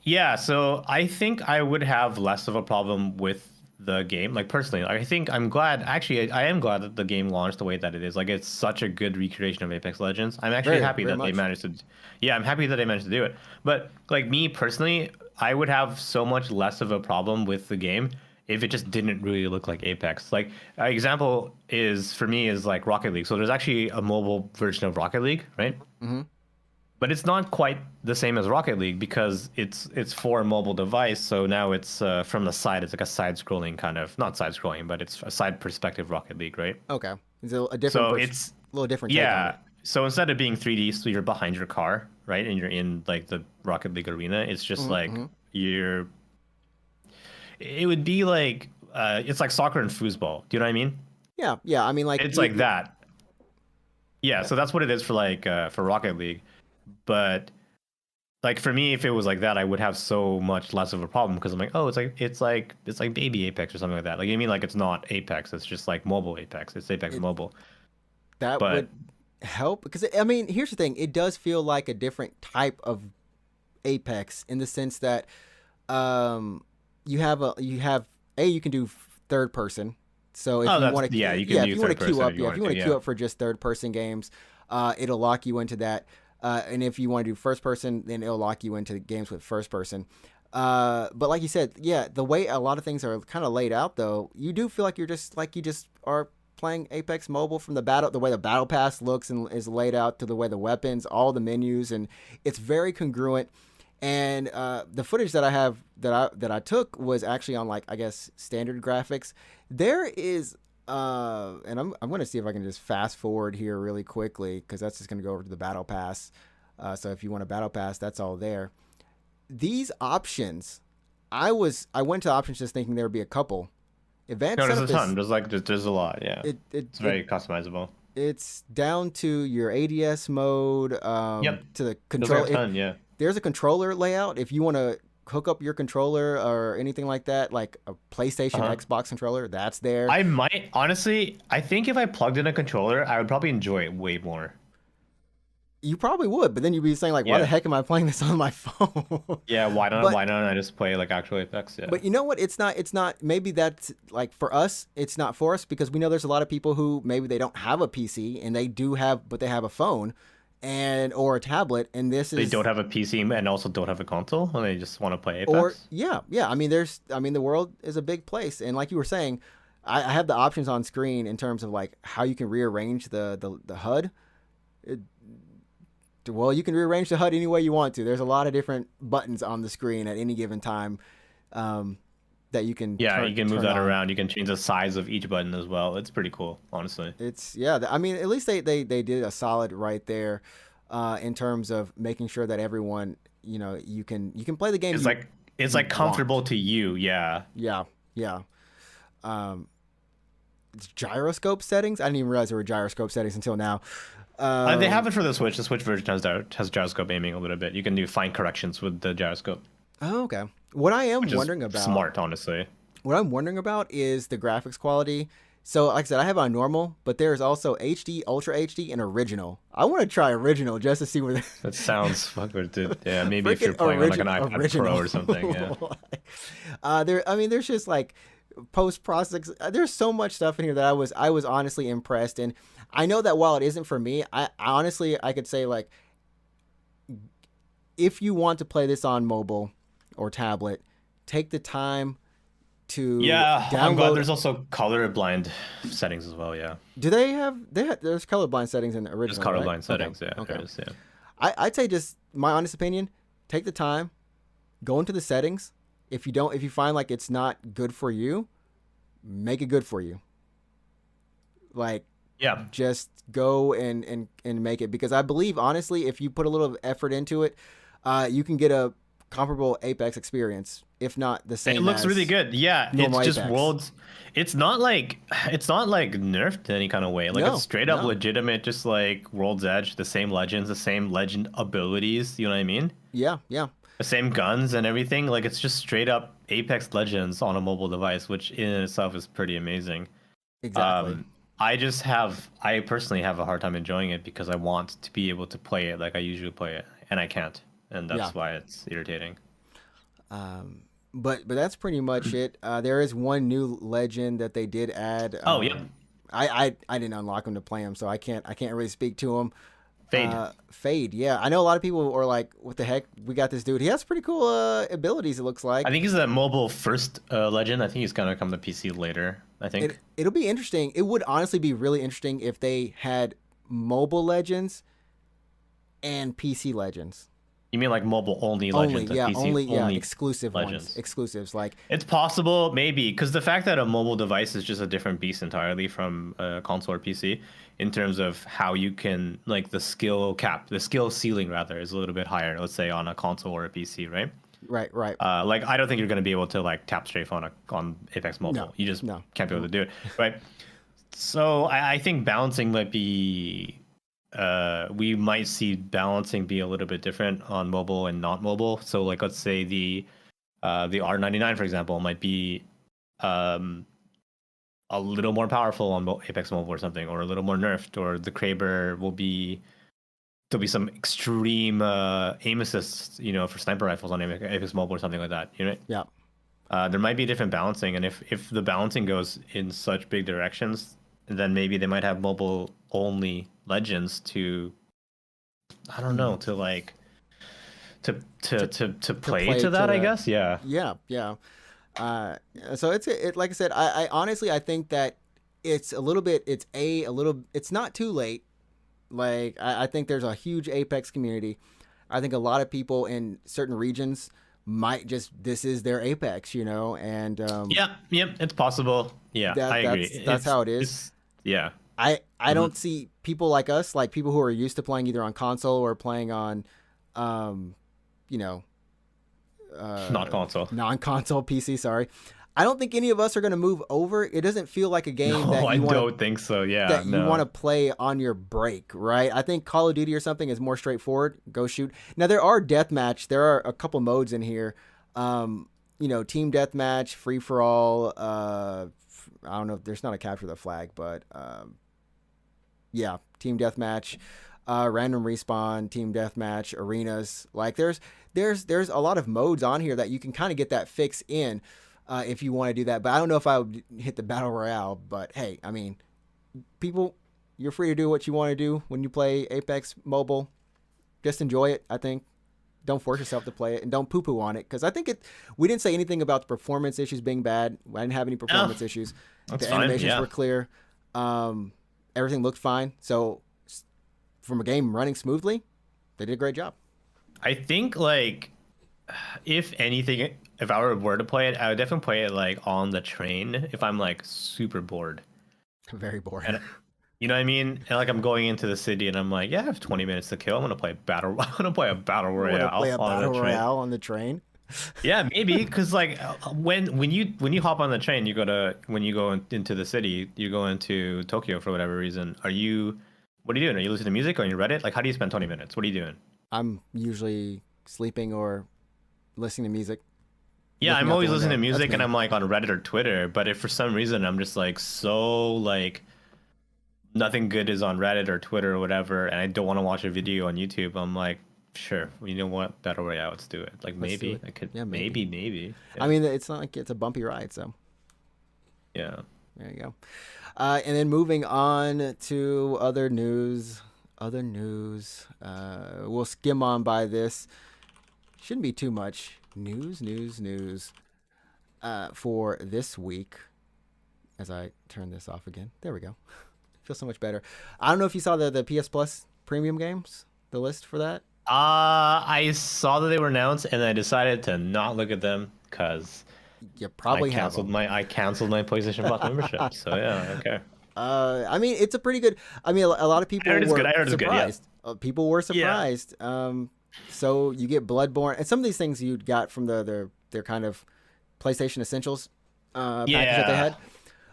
yeah, so I think I would have less of a problem with the game. Like personally, I think I'm glad. Actually, I am glad that the game launched the way that it is. Like it's such a good recreation of Apex Legends. I'm actually Very, happy very that they much. managed to. Yeah, I'm happy that they managed to do it. But like me personally, I would have so much less of a problem with the game if it just didn't really look like Apex. Like an example is for me is like Rocket League. So there's actually a mobile version of Rocket League, right? Hmm. But it's not quite the same as Rocket League because it's for a mobile device. So now it's from the side. It's like a side-scrolling kind of not side-scrolling, but it's a side perspective Rocket League, right? Okay, it's a different, So it's little different take on it. yeah. So instead of being 3D, so you're behind your car, right, and you're in like the Rocket League arena. It's just like Mm-hmm. you're. It would be like it's like soccer and foosball. Do you know what I mean? Yeah, yeah. I mean, like It's like that. Yeah. So that's what it is for Rocket League, but like for me, if it was like that, I would have so much less of a problem because I'm like, oh, it's like baby Apex or something like that. Like you mean like it's not Apex, it's just like mobile Apex. It's Apex it, Mobile. that But would help because I mean, here's the thing: it does feel like a different type of Apex in the sense that um, you can do third person. So if oh, you that's want to, yeah, you can yeah, if do you want to third queue person up, if you yeah, if want you want to. to queue Yeah. up for just third person games, it'll lock you into that. And if you want to do first person, then it'll lock you into games with first person. But like you said, yeah, the way a lot of things are kind of laid out, though, you do feel like you just are playing Apex Mobile from the way the battle pass looks and is laid out to the way the weapons, all the menus, and it's very congruent. And the footage that I have that I took was actually on like I guess standard graphics. There is and I'm going to see if I can just fast forward here really quickly because that's just going to go over to the battle pass. So if you want a battle pass, that's all there. These options, I went to options just thinking there would be a couple. Advanced No, there's a setup ton. is There's a lot. Yeah, it it, it's it very customizable. it's down to your ADS mode, Yep, to the there's like control. a ton. Yeah. There's a controller layout if you want to hook up your controller or anything like that, like a PlayStation, Uh-huh. Xbox controller. That's there. I might honestly. I think if I plugged in a controller, I would probably enjoy it way more. You probably would, but then you'd be saying like, "Why the Yeah. heck am I playing this on my phone?" Yeah. Why not? but Why don't I just play like actual Apex? Yeah. but you know what? It's not. It's not. Maybe that's like for us. It's not for us because we know there's a lot of people who maybe they don't have a PC and they do have, but they have a phone and or a tablet, and this They is don't have a PC and also don't have a console, and they just want to play or Apex. yeah. I mean, the world is a big place, and like you were saying, I have the options on screen in terms of like how you can rearrange the HUD. It, well, you can rearrange the HUD any way you want to. There's a lot of different buttons on the screen at any given time um, that you can Yeah, you can move turn that on. around. You can change the size of each button as well. It's pretty cool, honestly. It's yeah. I mean, at least they did a solid right there in terms of making sure that everyone you can play the game. It's you like comfortable want. to you. Yeah. Yeah, yeah. Um, it's gyroscope settings. I didn't even realize there were gyroscope settings until now. They have Um, it for the Switch. The Switch version has gyroscope aiming a little bit. You can do fine corrections with the gyroscope, oh, okay. What I am which is wondering about smart, honestly. What I'm wondering about is the graphics quality. So, like I said, I have on normal, but there's also HD, Ultra HD, and Original. I want to try Original just to see where the That sounds fucking good. Yeah, maybe if freaking you're playing on like an iPad Pro original. or something. Yeah. I mean, there's just like post processing. There's so much stuff in here that I was honestly impressed. And I know that while it isn't for me, I honestly I could say like if you want to play this on mobile or tablet, take the time to Yeah, I'm glad download. there's also colorblind settings as well. Yeah, Do there's colorblind settings in the there's original, right? colorblind Okay. settings. Yeah, Okay. there is. Yeah. I'd say just my honest opinion, take the time, go into the settings. If you find like it's not good for you, make it good for you. Like Yeah. just go and make it, because I believe honestly, if you put a little effort into it, you can get a comparable Apex experience, if not the It same looks really as good. Yeah, it's normal just Apex. worlds. It's not like nerfed in any kind of way. Like it's No, straight up no. legitimate, just like World's Edge, the same legends, the same legend abilities. You know what I mean? Yeah, yeah, The same guns and everything. Like it's just straight up Apex Legends on a mobile device, which in itself is pretty amazing. exactly. Um, I personally have a hard time enjoying it because I want to be able to play it like I usually play it, and I can't, and Yeah. that's why it's irritating. Um, but that's pretty much it. There is one new legend that they did add. Oh, yeah, I didn't unlock him to play him, so I can't really speak to him. Fade. Fade, yeah, I know a lot of people are like, "What the heck? We got this dude. He has pretty cool abilities. It looks I like think he's a mobile first legend. I think he's gonna come to PC later. I think. it'll be interesting. It would honestly be really interesting if they had mobile legends and PC legends. You mean like mobile only Only, legends and yeah, PC only, only exclusive ones, legends? exclusives. Like, It's possible, maybe, because the fact that a mobile device is just a different beast entirely from a console or PC in terms of how you can, like, the skill ceiling rather, is a little bit higher, let's say, on a console or a PC, right? right, right. Like, I don't think you're going to be able to, like, tap strafe on Apex Mobile. No, You just no. can't be able to do it, right? So I think balancing might be we might see balancing be a little bit different on mobile and not mobile. So like let's say the R99 for example might be um a little more powerful on Apex Mobile or something, or a little more nerfed, or the Kraber will be there'll be some extreme aim assists, for sniper rifles on Apex Mobile or something like that. Yeah. There might be different balancing, and if the balancing goes in such big directions, then maybe they might have mobile only legends to, I don't know, to like to play to that, I guess. Yeah. Yeah, yeah. So it like I said, I honestly I think that it's a little bit it's not too late. Like I think there's a huge Apex community. I think a lot of people in certain regions might just this is their Apex, and Yeah, yep, it's possible. Yeah, I agree. that's how it is. Yeah. I don't see people like us, like people who are used to playing either on console or playing on you know Not console. non-console PC. Sorry, I don't think any of us are going to move over. It doesn't feel like a game No, that I you want don't think so. Yeah, that you no. want to play on your break, right? I think Call of Duty or something is more straightforward. Go shoot. Now there are deathmatch. There are a couple modes in here. Team deathmatch, free for all. I don't know if there's not a capture the flag, but yeah, team deathmatch, random respawn, team deathmatch, arenas. Like there's a lot of modes on here that you can kind of get that fix in if you want to do that. But I don't know if I would hit the battle royale. But hey, I mean, people, you're free to do what you want to do when you play Apex Mobile. Just enjoy it. I think. Don't force yourself to play it, and don't poo-poo on it, because I think we didn't say anything about the performance issues being bad. I didn't have any performance issues. That's The fine. animations Yeah. were clear. Everything looked fine. So from a game running smoothly, they did a great job. I think like if anything, if I were to play it, I would definitely play it like on the train if I'm like super bored. Very boring. And you know what I mean? And like I'm going into the city and I'm like, yeah, I have 20 minutes to kill. I'm gonna play battle. I'm gonna play a battle Want royale to play a on battle the train. royale on the train? Yeah, maybe because like when you hop on the train, when you go into the city, you go into Tokyo for whatever reason. What are you doing? Are you listening to music or you Reddit? Like, how do you spend 20 minutes? What are you doing? I'm usually sleeping or listening to music. Yeah, looking I'm out the always listening to window. That's music and me. I'm like on Reddit or Twitter, but if for some reason I'm just like so like nothing good is on Reddit or Twitter or whatever, and I don't want to watch a video on YouTube, I'm like, sure, you know what, Battle Royale, let's do it. Like Let's do maybe it. I could, Yeah, maybe. maybe, I yeah, mean, it's not like it's a bumpy ride, so yeah. there you go. And then moving on to other news. Other news. We'll skim on by this. Shouldn't be too much news. For this week. As I turn this off again, there we go. Feels so much better. I don't know if you saw the PS Plus premium games, the list for that. I saw that they were announced, and I decided to not look at them because You probably have them. I canceled my PlayStation Plus membership. So yeah, okay. I mean, it's a pretty good. I mean, a lot of I heard people it's good. were I heard it's good. Yeah. surprised. People were Yeah. surprised. So you get Bloodborne, and some of these things you got from their kind of PlayStation Essentials package that they Yeah. had.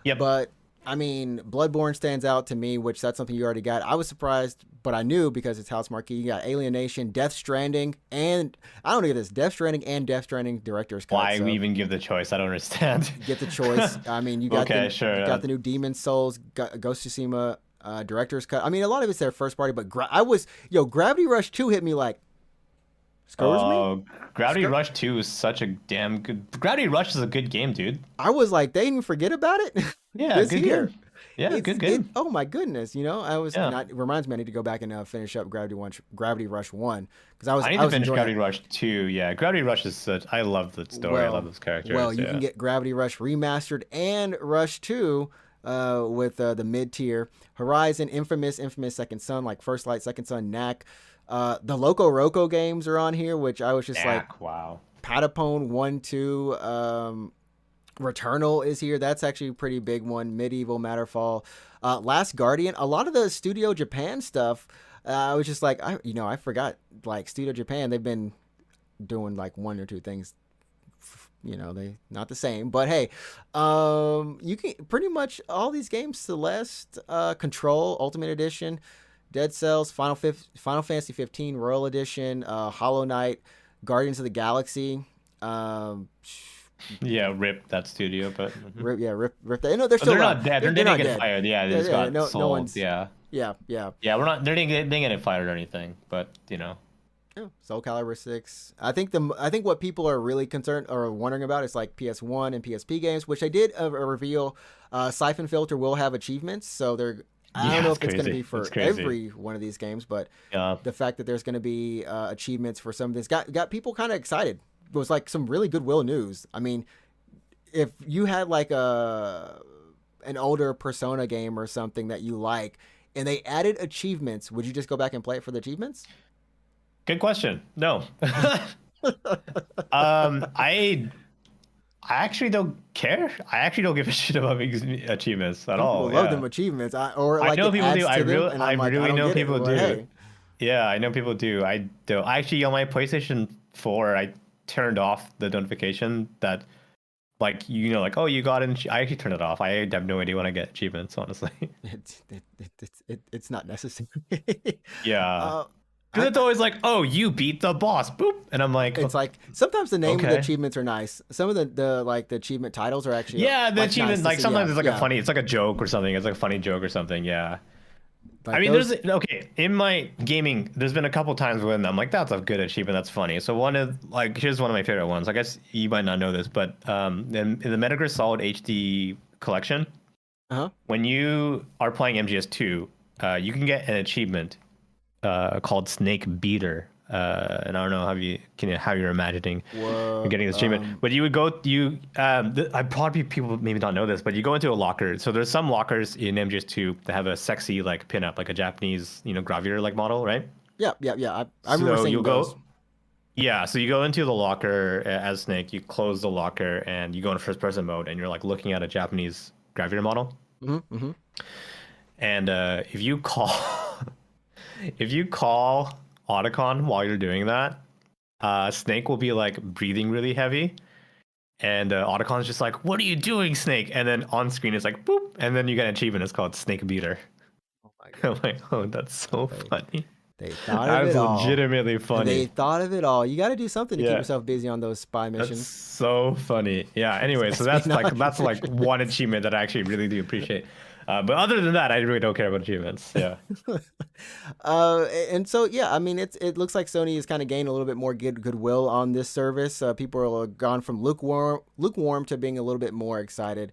Yep. But I mean, Bloodborne stands out to me, which that's something you already got. I was surprised, but I knew because it's House Marquee. You got Alienation, Death Stranding, and I don't know this Death Stranding and Death Stranding director's cut. Why So we even give the choice? I don't understand. get the choice. I mean, you got Okay, sure. you got the new Demon Souls, Ghost of Tsushima director's cut. I mean, a lot of it's their first party, but I was Gravity Rush 2 hit me like, scores me. Oh, Gravity Rush 2 is such a damn good. Gravity Rush is a good game, dude. I was like, they didn't forget about it. Yeah, This good year. game. Yeah, good game. Oh my goodness, I was. Yeah. Not, it reminds me, I need to go back and finish up Gravity Rush 1 because I was. I need I to was finish enjoying Gravity it. Rush 2. Yeah, Gravity Rush is such. I love the story. I love those characters. Well, you yeah. can get Gravity Rush Remastered and Rush 2 with the mid tier. Horizon, Infamous Second Son, like First Light, Second Son, Knack. The Loco Roco games are on here, which I was just like, wow. Patapone 1, 2. Returnal is here. That's actually a pretty big one. Medieval, Matterfall. Last Guardian. A lot of the Studio Japan stuff, I was just like, I forgot, like, Studio Japan, they've been doing like one or two things, they not the same, but hey, you can pretty much all these games: Celeste, Control Ultimate Edition, Dead Cells, Final Fantasy 15 Royal Edition, Hollow Knight, Guardians of the Galaxy. Yeah, rip that studio, but Rip that. No, they're still they're alive. not dead. They're not getting dead. fired. Yeah, they just got no sold. one's. Yeah, Yeah. we're not. They're not getting fired or anything, but Yeah, Soul Calibur 6. I think what people are really concerned or wondering about is like PS1 and PSP games, which they did reveal. Siphon Filter will have achievements, so they're. I don't know if it's going to be for every one of these games, but the fact that there's going to be achievements for some of this got people kind of excited. It was like some really goodwill news. I mean, if you had like an older Persona game or something that you like, and they added achievements, would you just go back and play it for the achievements? Good question. No. I actually don't care. I actually don't give a shit about achievements at all. I love them achievements. I know people do. I really know people people do. Hey. Yeah, I know people do. I do. Actually, on my PlayStation 4, I turned off the notification that, like, oh, you got in. I actually turned it off. I have no idea when I get achievements, honestly. It's not necessary. Yeah. Because it's always like, oh, you beat the boss, boop, and I'm like, it's like sometimes the name of the achievements are nice. Some of the achievement titles are actually the achievement, nice sometimes it's like a funny, it's like a joke or something. It's like a funny joke or something. Yeah. Like I mean, in my gaming, there's been a couple times when I'm like, that's a good achievement, that's funny. So here's one of my favorite ones. I guess you might not know this, but in the Metal Gear Solid HD collection, when you are playing MGS2, you can get an achievement called Snake Beater. And I don't know how you're imagining you're getting this achievement, but you would go, I probably people maybe not know this, but you go into a locker. So there's some lockers in MGS2 that have a sexy like pinup, like a Japanese, gravure like model, right? Yeah. I remember seeing those. Yeah, so you go into the locker as Snake, you close the locker, and you go into first person mode, and you're like looking at a Japanese gravure model. Mm-hmm. And if you call Otacon while you're doing that, Snake will be like breathing really heavy, and Otacon's just like, "What are you doing, Snake?" And then on screen it's like boop, and then you get an achievement. It's called Snake Beater. Oh my God. I'm like, oh, that's so funny. They thought of That is it all. legitimately They funny. thought of it all. You got to do something to keep Yeah, yourself busy on those spy that's missions. so funny. Yeah. Anyway, so Espionage, that's for like sure. one achievement that I actually really do appreciate. But other than that, I really don't care about achievements. Yeah. And so yeah, I mean it looks like Sony has kind of gained a little bit more goodwill on this service. People are gone from lukewarm to being a little bit more excited.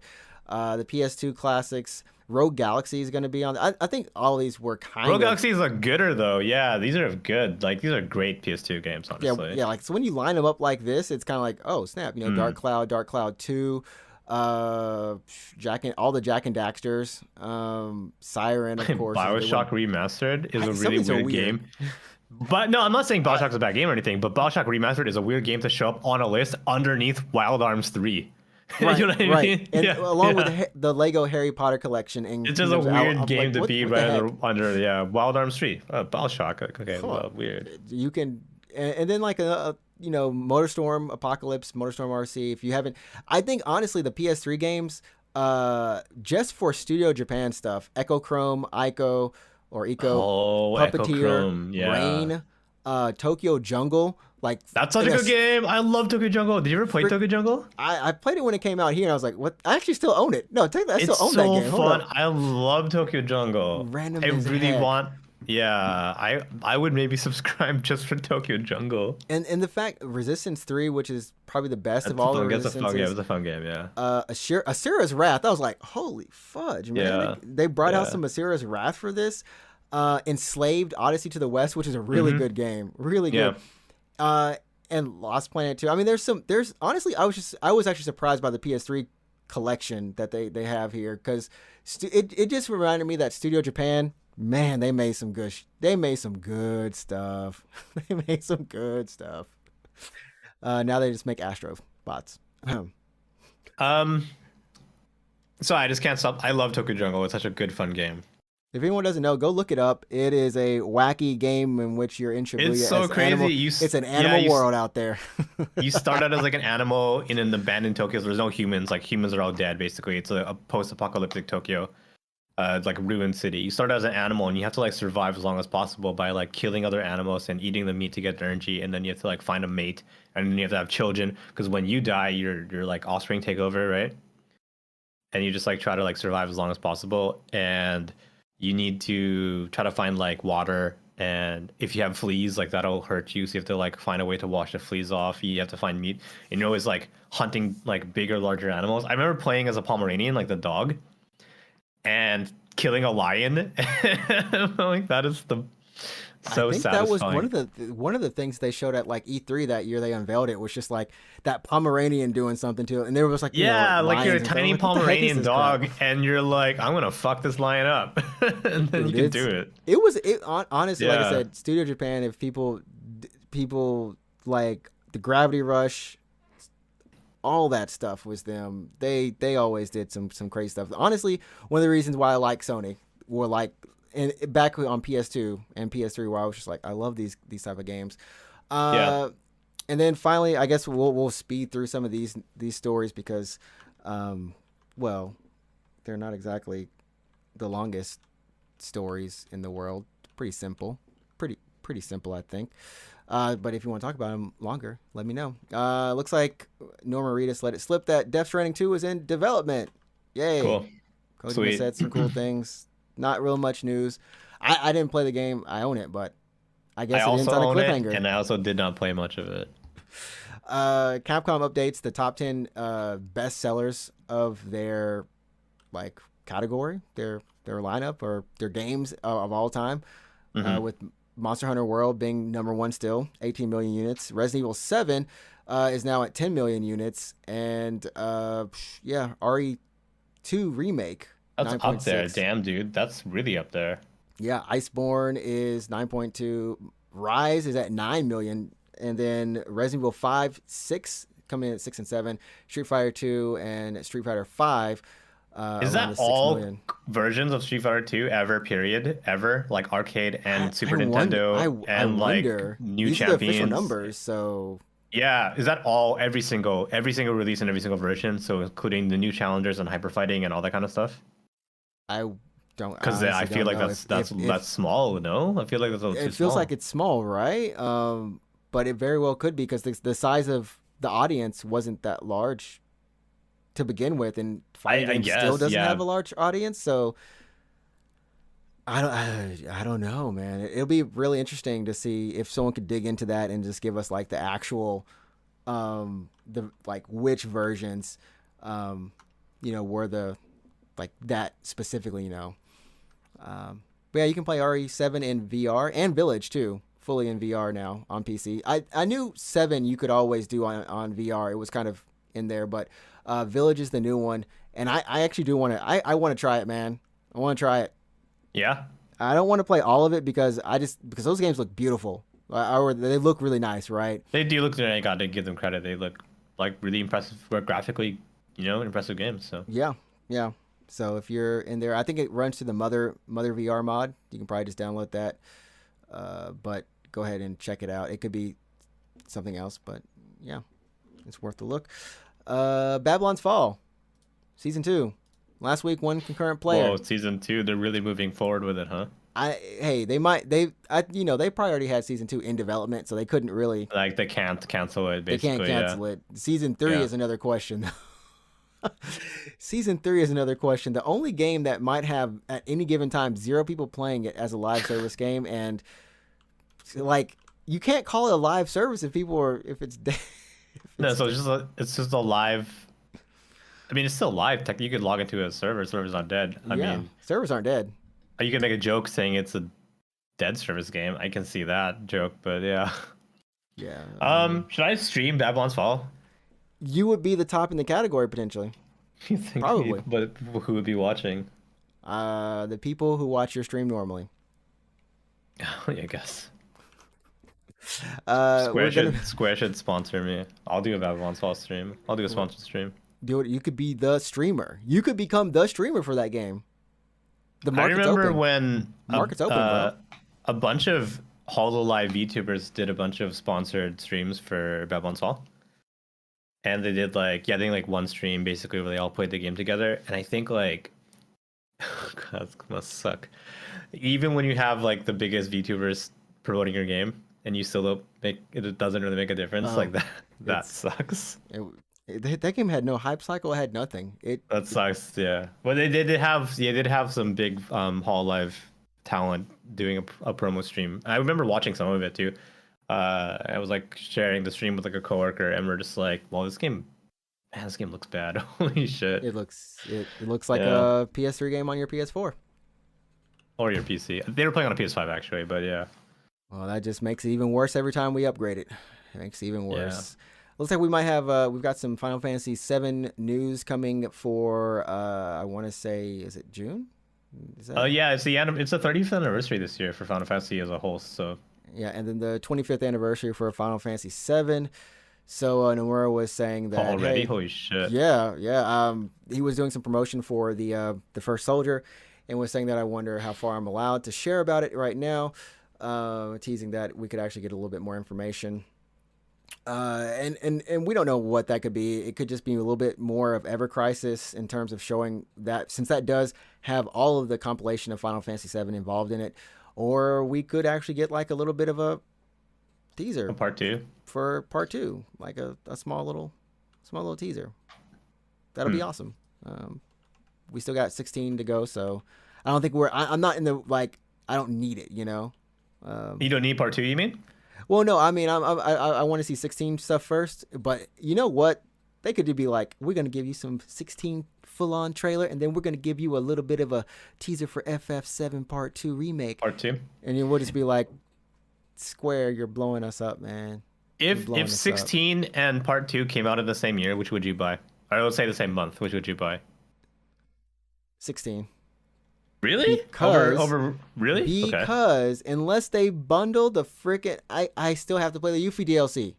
The PS2 classics, Rogue Galaxy is going to be on. I think all these were Rogue kind of Galaxy is a gooder though. Yeah, these are good. Like these are great PS2 games, yeah, honestly. yeah. Like so when you line them up like this, it's kind of like oh snap, Mm. Dark Cloud 2, all the Jack and Daxters, Siren, of course, is they BioShock went. Remastered is a Some of really these are weird weird. game. But no, I'm not saying Uh, BioShock's a bad game or anything, but BioShock Remastered is a weird game to show up on a list underneath Wild Arms 3. You know what I right, mean? and Yeah, along with yeah. the Lego Harry Potter collection and It's just a Kingdoms. weird I'm like, game to be what the right heck? yeah, Wild Arms 3. BioShock. Okay, Huh. well, weird. You can, and then like MotorStorm Apocalypse, MotorStorm RC. If you haven't, I think honestly the PS3 games, just for Studio Japan stuff, Echo Chrome, Ico or Eco, Oh, Echo Puppeteer, Chrome. Yeah. Rain, Tokyo Jungle, like That's such and a good that's game. I love Tokyo Jungle. Did you ever play frick. Tokyo Jungle? I played it when it came out here, and I was like, "What? I actually still own it." No, take that. I still It's own that so game. Hold fun. up, I love Tokyo Jungle. random I as really heck. want. Yeah, I would maybe subscribe just for Tokyo Jungle. And the fact Resistance 3, which is probably the best of all the That's a fun game. Resistances, It's a fun game. Yeah. Asura's Wrath. I was like, holy fudge, man! Yeah. They brought out Yeah. some Asura's Wrath for this. Enslaved Odyssey to the West, which is a really Mm-hmm. good game, really Yeah. good. Uh, and Lost Planet 2. I mean, there's honestly, I was actually surprised by the PS3 collection that they have here because it just reminded me that Studio Japan, man, they made some good stuff. They made some good stuff. Now they just make Astro bots. Um. So I just can't stop. I love Tokyo Jungle. It's such a good, fun game. If anyone doesn't know, go look it up. It is a wacky game in which you're in It's Shibuya so as crazy. animal. It's an animal world out there. You start out as like an animal in an abandoned Tokyo. So there's no humans. Like humans are all dead. Basically, it's a post-apocalyptic Tokyo. Like a ruined city. You start as an animal and you have to like survive as long as possible by like killing other animals and eating the meat to get energy, and then you have to like find a mate, and then you have to have children because when you die, your like offspring take over, right? And you just like try to like survive as long as possible, and you need to try to find like water, and if you have fleas, like that'll hurt you, so you have to like find a way to wash the fleas off. You have to find meat, and you're always like hunting like bigger, larger animals. I remember playing as a Pomeranian, like the dog, and killing a lion. Like that is the I so think that was satisfying. one of the things they showed at like E3 that year. They unveiled it was just like that Pomeranian doing something to it, and there was like Yeah, like you're a lions and stuff. I was tiny like, what the heck is Pomeranian this crap? dog, and you're like, I'm gonna fuck this lion up, and then you Dude, can do it. honestly, like I Yeah, said, Studio Japan. If people like the Gravity Rush, all that stuff was them. They always did some crazy stuff. Honestly, one of the reasons why I like Sony were like and back on PS2 and PS3 where I was just like I love these type of games. yeah. Uh and then finally I guess we'll speed through some of these stories because well, they're not exactly the longest stories in the world. Pretty simple. Pretty simple, I think. But if you want to talk about them longer, let me know. Looks like Norma Reedus let it slip that Death Stranding 2 is in development. Yay. Cool. Kojima Sweet. said some cool things. Not real much news. I didn't play the game. I own it, but I I guess it ends also on a own it, cliffhanger. and I also did not play much of it. Capcom updates the top 10 best sellers of their like category, their lineup or their games of all time. Hmm. With Monster Hunter World being number one still, 18 million units. Resident Evil 7 is now at 10 million units. And yeah, RE2 Remake, That's up there. 9.6. Damn, dude. That's really up there. Yeah, Iceborne is 9.2. Rise is at 9 million. And then Resident Evil 5, 6 coming in at 6 and 7. Street Fighter 2 and Street Fighter 5 Is around that the 6 all million. versions of Street Fighter 2 ever, period? Ever? Like arcade and Super Wonder, Nintendo I and like wonder. new These are the official champions? numbers, so Yeah, is that all every single release and every single version? So including the new challengers and hyper fighting and all that kind of stuff? I Don't Because I honestly feel don't like know that's small. No, I feel like that's a little too it feels small. like it's small, right? But it very well could be because the size of the audience wasn't that large to begin with, and fighting I games still guess, doesn't have yeah. a large audience. So I don't know, man. It'll be really interesting to see if someone could dig into that and just give us like the actual, the like which versions, um, were the like that specifically, but yeah, you can play RE7 in VR and Village too, fully in VR now on PC. I knew 7 you could always do on VR. It was kind of in there, but Village is the new one, and I actually do want to. I want to try it, man. I want to try it. Yeah. I don't want to play all of it because those games look beautiful. Or they look really nice, right? They do look good. I got to give them credit. They look like really impressive, graphically, impressive games. So Yeah, yeah. So if you're in there, I think it runs through the Mother VR mod. You can probably just download that. But go ahead and check it out. It could be something else, but yeah, it's worth a look. Babylon's Fall, season 2. Last week, one concurrent player. whoa, season 2, they're really moving forward with it, huh? They probably already had season 2 in development, so they couldn't really. Like they can't cancel it, They can't basically. cancel it. Season 3 Yeah. is another question. Season 3 is another question. The only game that might have at any given time 0 people playing it as a live service game, and like you can't call it a live service if it's dead. No, so it's just a live. I mean, it's still live. You could log into a server. Server's not dead. I mean, servers aren't dead. you can make a joke saying it's a dead service game. I can see that joke, but yeah. Yeah. Should I stream Babylon's Fall? You would be the top in the category potentially. You think? Probably. But who would be watching? The people who watch your stream normally. Yeah, I guess. Square should sponsor me. I'll do a Babylon's Fall stream. I'll do a sponsored stream. Do it. You could be the streamer. You could become the streamer for that game. The market's I remember open. when Market's open, bro. a bunch of HoloLive VTubers did a bunch of sponsored streams for Babylon's Fall. And they did I think like one stream basically where they all played the game together. And I think God, that must suck. Even when you have like the biggest VTubers promoting your game and you still don't it doesn't really make a difference. That sucks. That game had no hype cycle. It had nothing. That sucks. Yeah, but they did have some big HoloLive talent doing a promo stream. I remember watching some of it too. I was like sharing the stream with like a coworker, and we're just like, "Well, this game looks bad. Holy shit!" It looks like a PS3 game on your PS4 or your PC. They were playing on a PS5 actually, but yeah. Well, that just makes it even worse every time we upgrade it. It makes it even worse. Yeah. Looks like we might have we've got some Final Fantasy VII news coming for I want to say, is it June? Yeah, it's the 30th anniversary this year for Final Fantasy as a whole. So yeah, and then the 25th anniversary for Final Fantasy VII. So Nomura was saying that already, hey, holy shit. Yeah. He was doing some promotion for the First Soldier, and was saying that I wonder how far I'm allowed to share about it right now, teasing that we could actually get a little bit more information. And we don't know what that could be. It could just be a little bit more of Ever Crisis in terms of showing that, since that does have all of the compilation of Final Fantasy VII involved in it, or we could actually get like a little bit of a teaser, part 2 for part 2, like a small little teaser. That'll be awesome. We still got 16 to go, so I don't think I'm not in the I don't need it, you know. You don't need part 2, you mean? Well, no, I mean, I want to see 16 stuff first, but you know what? They could be like, we're going to give you some 16 full-on trailer, and then we're going to give you a little bit of a teaser for FF7 Part 2 remake. Part 2? And then we'll just be like, Square, you're blowing us up, man. If 16 and Part 2 came out in the same year, which would you buy? Or let's say the same month, which would you buy? 16. Really? Because really? Because unless they bundle the frickin' I still have to play the Yuffie DLC.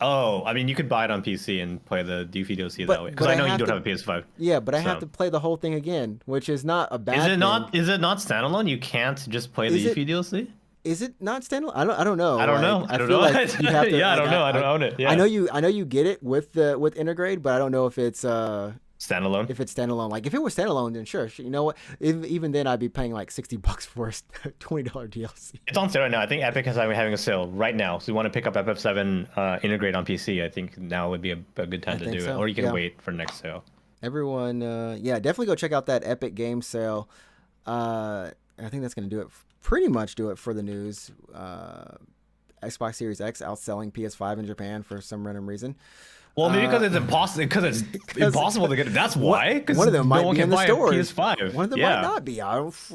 Oh, I mean, you could buy it on PC and play the Yuffie DLC that way. Because I know you don't have a PS5. Yeah, but I have to play the whole thing again, which is not a bad thing. Is it not standalone? You can't just play the Yuffie DLC? Is it not standalone? I don't know. I don't know. I feel like you have to, yeah, I don't know. I don't own it. Yeah. I know you get it with integrate, but I don't know if it's So Standalone. If it's standalone, like if it was standalone, then sure. You know what? Even then, I'd be paying like $60 for a $20 DLC. It's on sale right now. I think Epic is having a sale right now. So you want to pick up FF7 integrate on PC, I think now would be a good time to do it. Or you can wait for next sale. Everyone, yeah, definitely go check out that Epic game sale. I think that's going to do it. Pretty much do it for the news. Xbox Series X outselling PS5 in Japan for some random reason. Well, maybe because it's impossible. Because it's impossible to get it. That's why. Because one of them might be in the stores. PS5. One of them might not be. I don't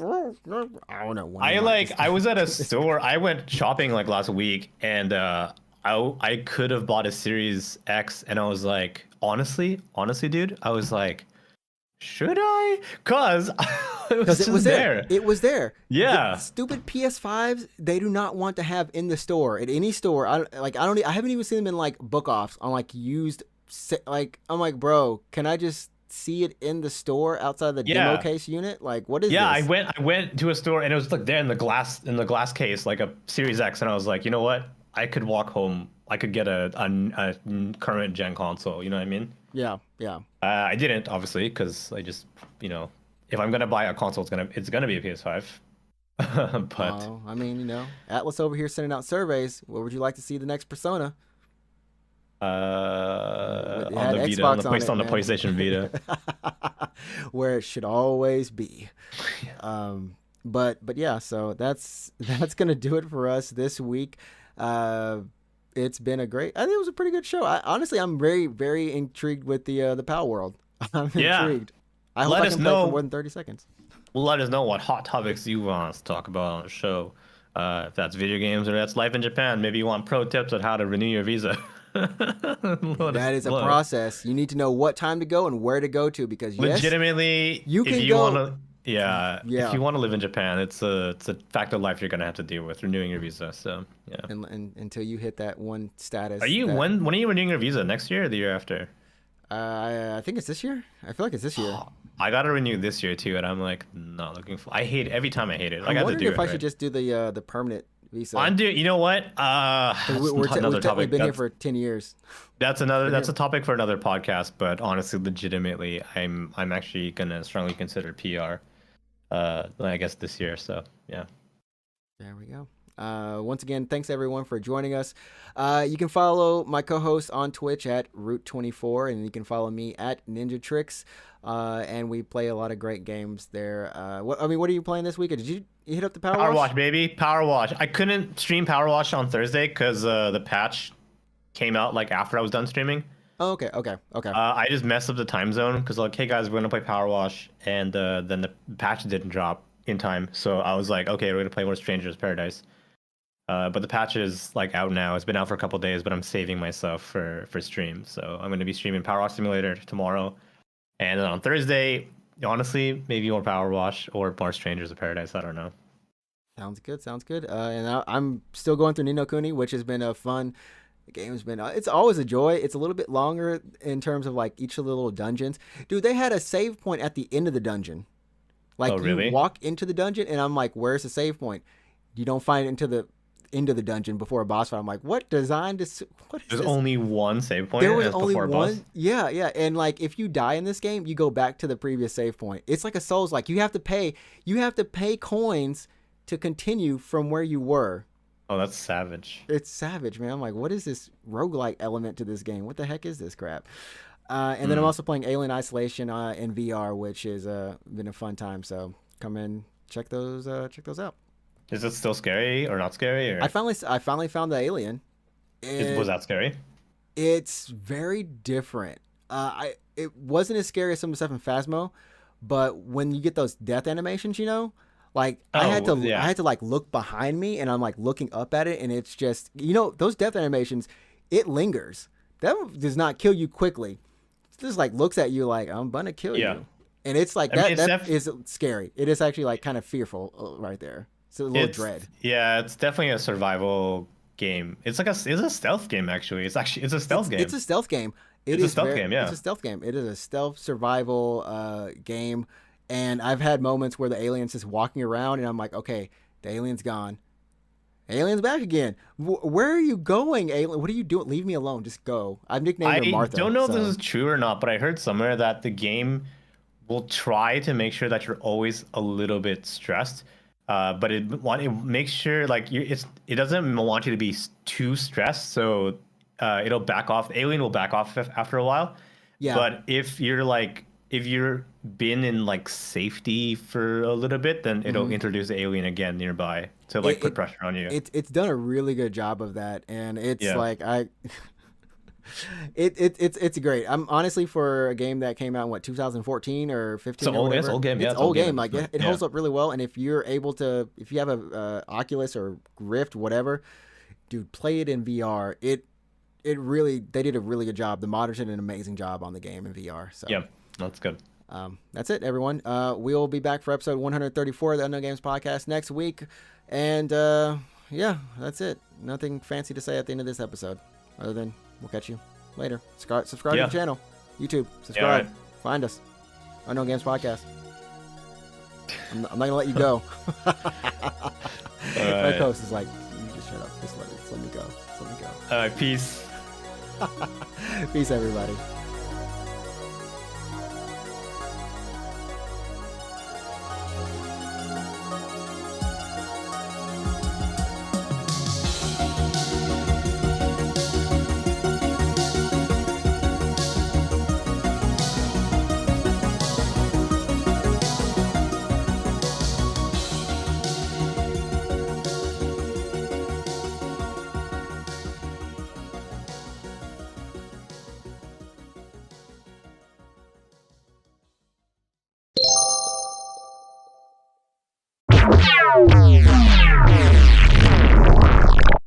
know. I was at a store. I went shopping like last week, and I could have bought a Series X, and I was like, honestly, dude, I was like, should I? Because it was there. It was there. Yeah. The stupid PS5s, they do not want to have in the store at any store. I haven't even seen them in like book offs on like used. Like I'm like, bro, can I just see it in the store outside the demo case unit? Like, what is this? I went to a store and it was like there in the glass case, like a Series X, and I was like, you know what? I could walk home. I could get a current gen console. You know what I mean? Yeah. I didn't, obviously, because I just, if I'm gonna buy a console, it's gonna be a PS5. But I mean, Atlas over here sending out surveys. What would you like to see the next Persona? On the Vita, on the PlayStation Vita, where it should always be. But yeah, so that's gonna do it for us this week. It's been I think it was a pretty good show. Honestly, I'm very, very intrigued with the Palworld. I'm intrigued. I hope I can play for more than 30 seconds. Well, let us know what hot topics you want us to talk about on the show. If that's video games or that's life in Japan, maybe you want pro tips on how to renew your visa. That is a process. You need to know what time to go and where to go to, because legitimately, you can go. If you want to live in Japan, it's a fact of life you're gonna have to deal with renewing your visa. So yeah, and until you hit that one status. When are you renewing your visa? Next year or the year after? I think it's this year. I feel like it's this year. I gotta renew this year too, and I'm like not looking for. I hate it every time. I hate it. I'm wondering if I should just do the permanent visa. You know what? We've been here for 10 years. That's a topic for another podcast. But honestly, legitimately, I'm actually gonna strongly consider PR. I guess this year. So yeah. There we go. Once again, thanks everyone for joining us. You can follow my co-host on Twitch at Root24, and you can follow me at NinjaTrixta. And we play a lot of great games there. What are you playing this week? Did you hit up the Power Wash, baby? Power Wash. I couldn't stream Power Wash on Thursday because the patch came out like after I was done streaming. Oh, okay. I just messed up the time zone because like, hey guys, we're gonna play Power Wash, and then the patch didn't drop in time, so I was like, okay, we're gonna play more Stranger's Paradise. But the patch is like out now. It's been out for a couple days, but I'm saving myself for stream. So I'm gonna be streaming Power Wash Simulator tomorrow, and then on Thursday, honestly, maybe more Power Wash or more Strangers of Paradise. I don't know. Sounds good. And I'm still going through Ni no Kuni, which has been a fun. The game has been, it's always a joy. It's a little bit longer in terms of like each of the little dungeons. Dude, they had a save point at the end of the dungeon. Like, really? You walk into the dungeon and I'm like, where's the save point? You don't find it into the end of the dungeon before a boss fight. I'm like, what design does, what is There's this? only one save point. There was only one. Boss? Yeah. And like, if you die in this game, you go back to the previous save point. It's like a Souls, like you have to pay coins to continue from where you were. Oh, that's savage. It's savage, man. I'm like, what is this roguelike element to this game? What the heck is this crap? And then I'm also playing Alien Isolation in VR, which has been a fun time. So come in, check those out. Is it still scary or not scary? Or? I finally found the alien. Was that scary? It's very different. It wasn't as scary as some of the stuff in Phasmo, but when you get those death animations, like I had to like look behind me, and I'm like looking up at it, and it's just those death animations, it lingers. That does not kill you quickly. It just like looks at you like I'm gonna kill you, and it's like that is scary. It is actually like kind of fearful right there. It's a little dread. Yeah, it's definitely a survival game. It's a stealth game actually. It's a stealth game. It's a stealth game. It's a stealth game. Yeah, it's a stealth game. It is a stealth survival game. And I've had moments where the alien's just walking around, and I'm like, okay, the alien's gone. Alien's back again. Where are you going, Alien? What are you doing? Leave me alone. Just go. I've nicknamed her I Martha. don't know if so. this is true or not, but I heard somewhere that the game will try to make sure that you're always a little bit stressed. But it makes sure like it doesn't want you to be too stressed, so it'll back off. Alien will back off after a while. Yeah. But if you're been in like safety for a little bit, then it'll introduce the alien again nearby to like put pressure on you. It's done a really good job of that, and it's Yeah. like it's great. I'm honestly, for a game that came out in 2014 or 15 So or whatever, it's old game. Yeah, it's old game. Like it Yeah. holds up really well. And if you're able to, if you have a Oculus or Rift, whatever, dude, play it in VR. It really, they did a really good job. The modders did an amazing job on the game in VR. So Yeah, that's good. that's it, everyone. We'll be back for episode 134 of the Unknown Games podcast next week. And yeah, that's it. Nothing fancy to say at the end of this episode, other than we'll catch you later. Subscribe to the channel, YouTube. Subscribe. right. Find us. Unknown Games podcast. I'm not gonna let you go. My host is like, you just shut up. Just let me go. Just let me go. Peace. Peace, everybody.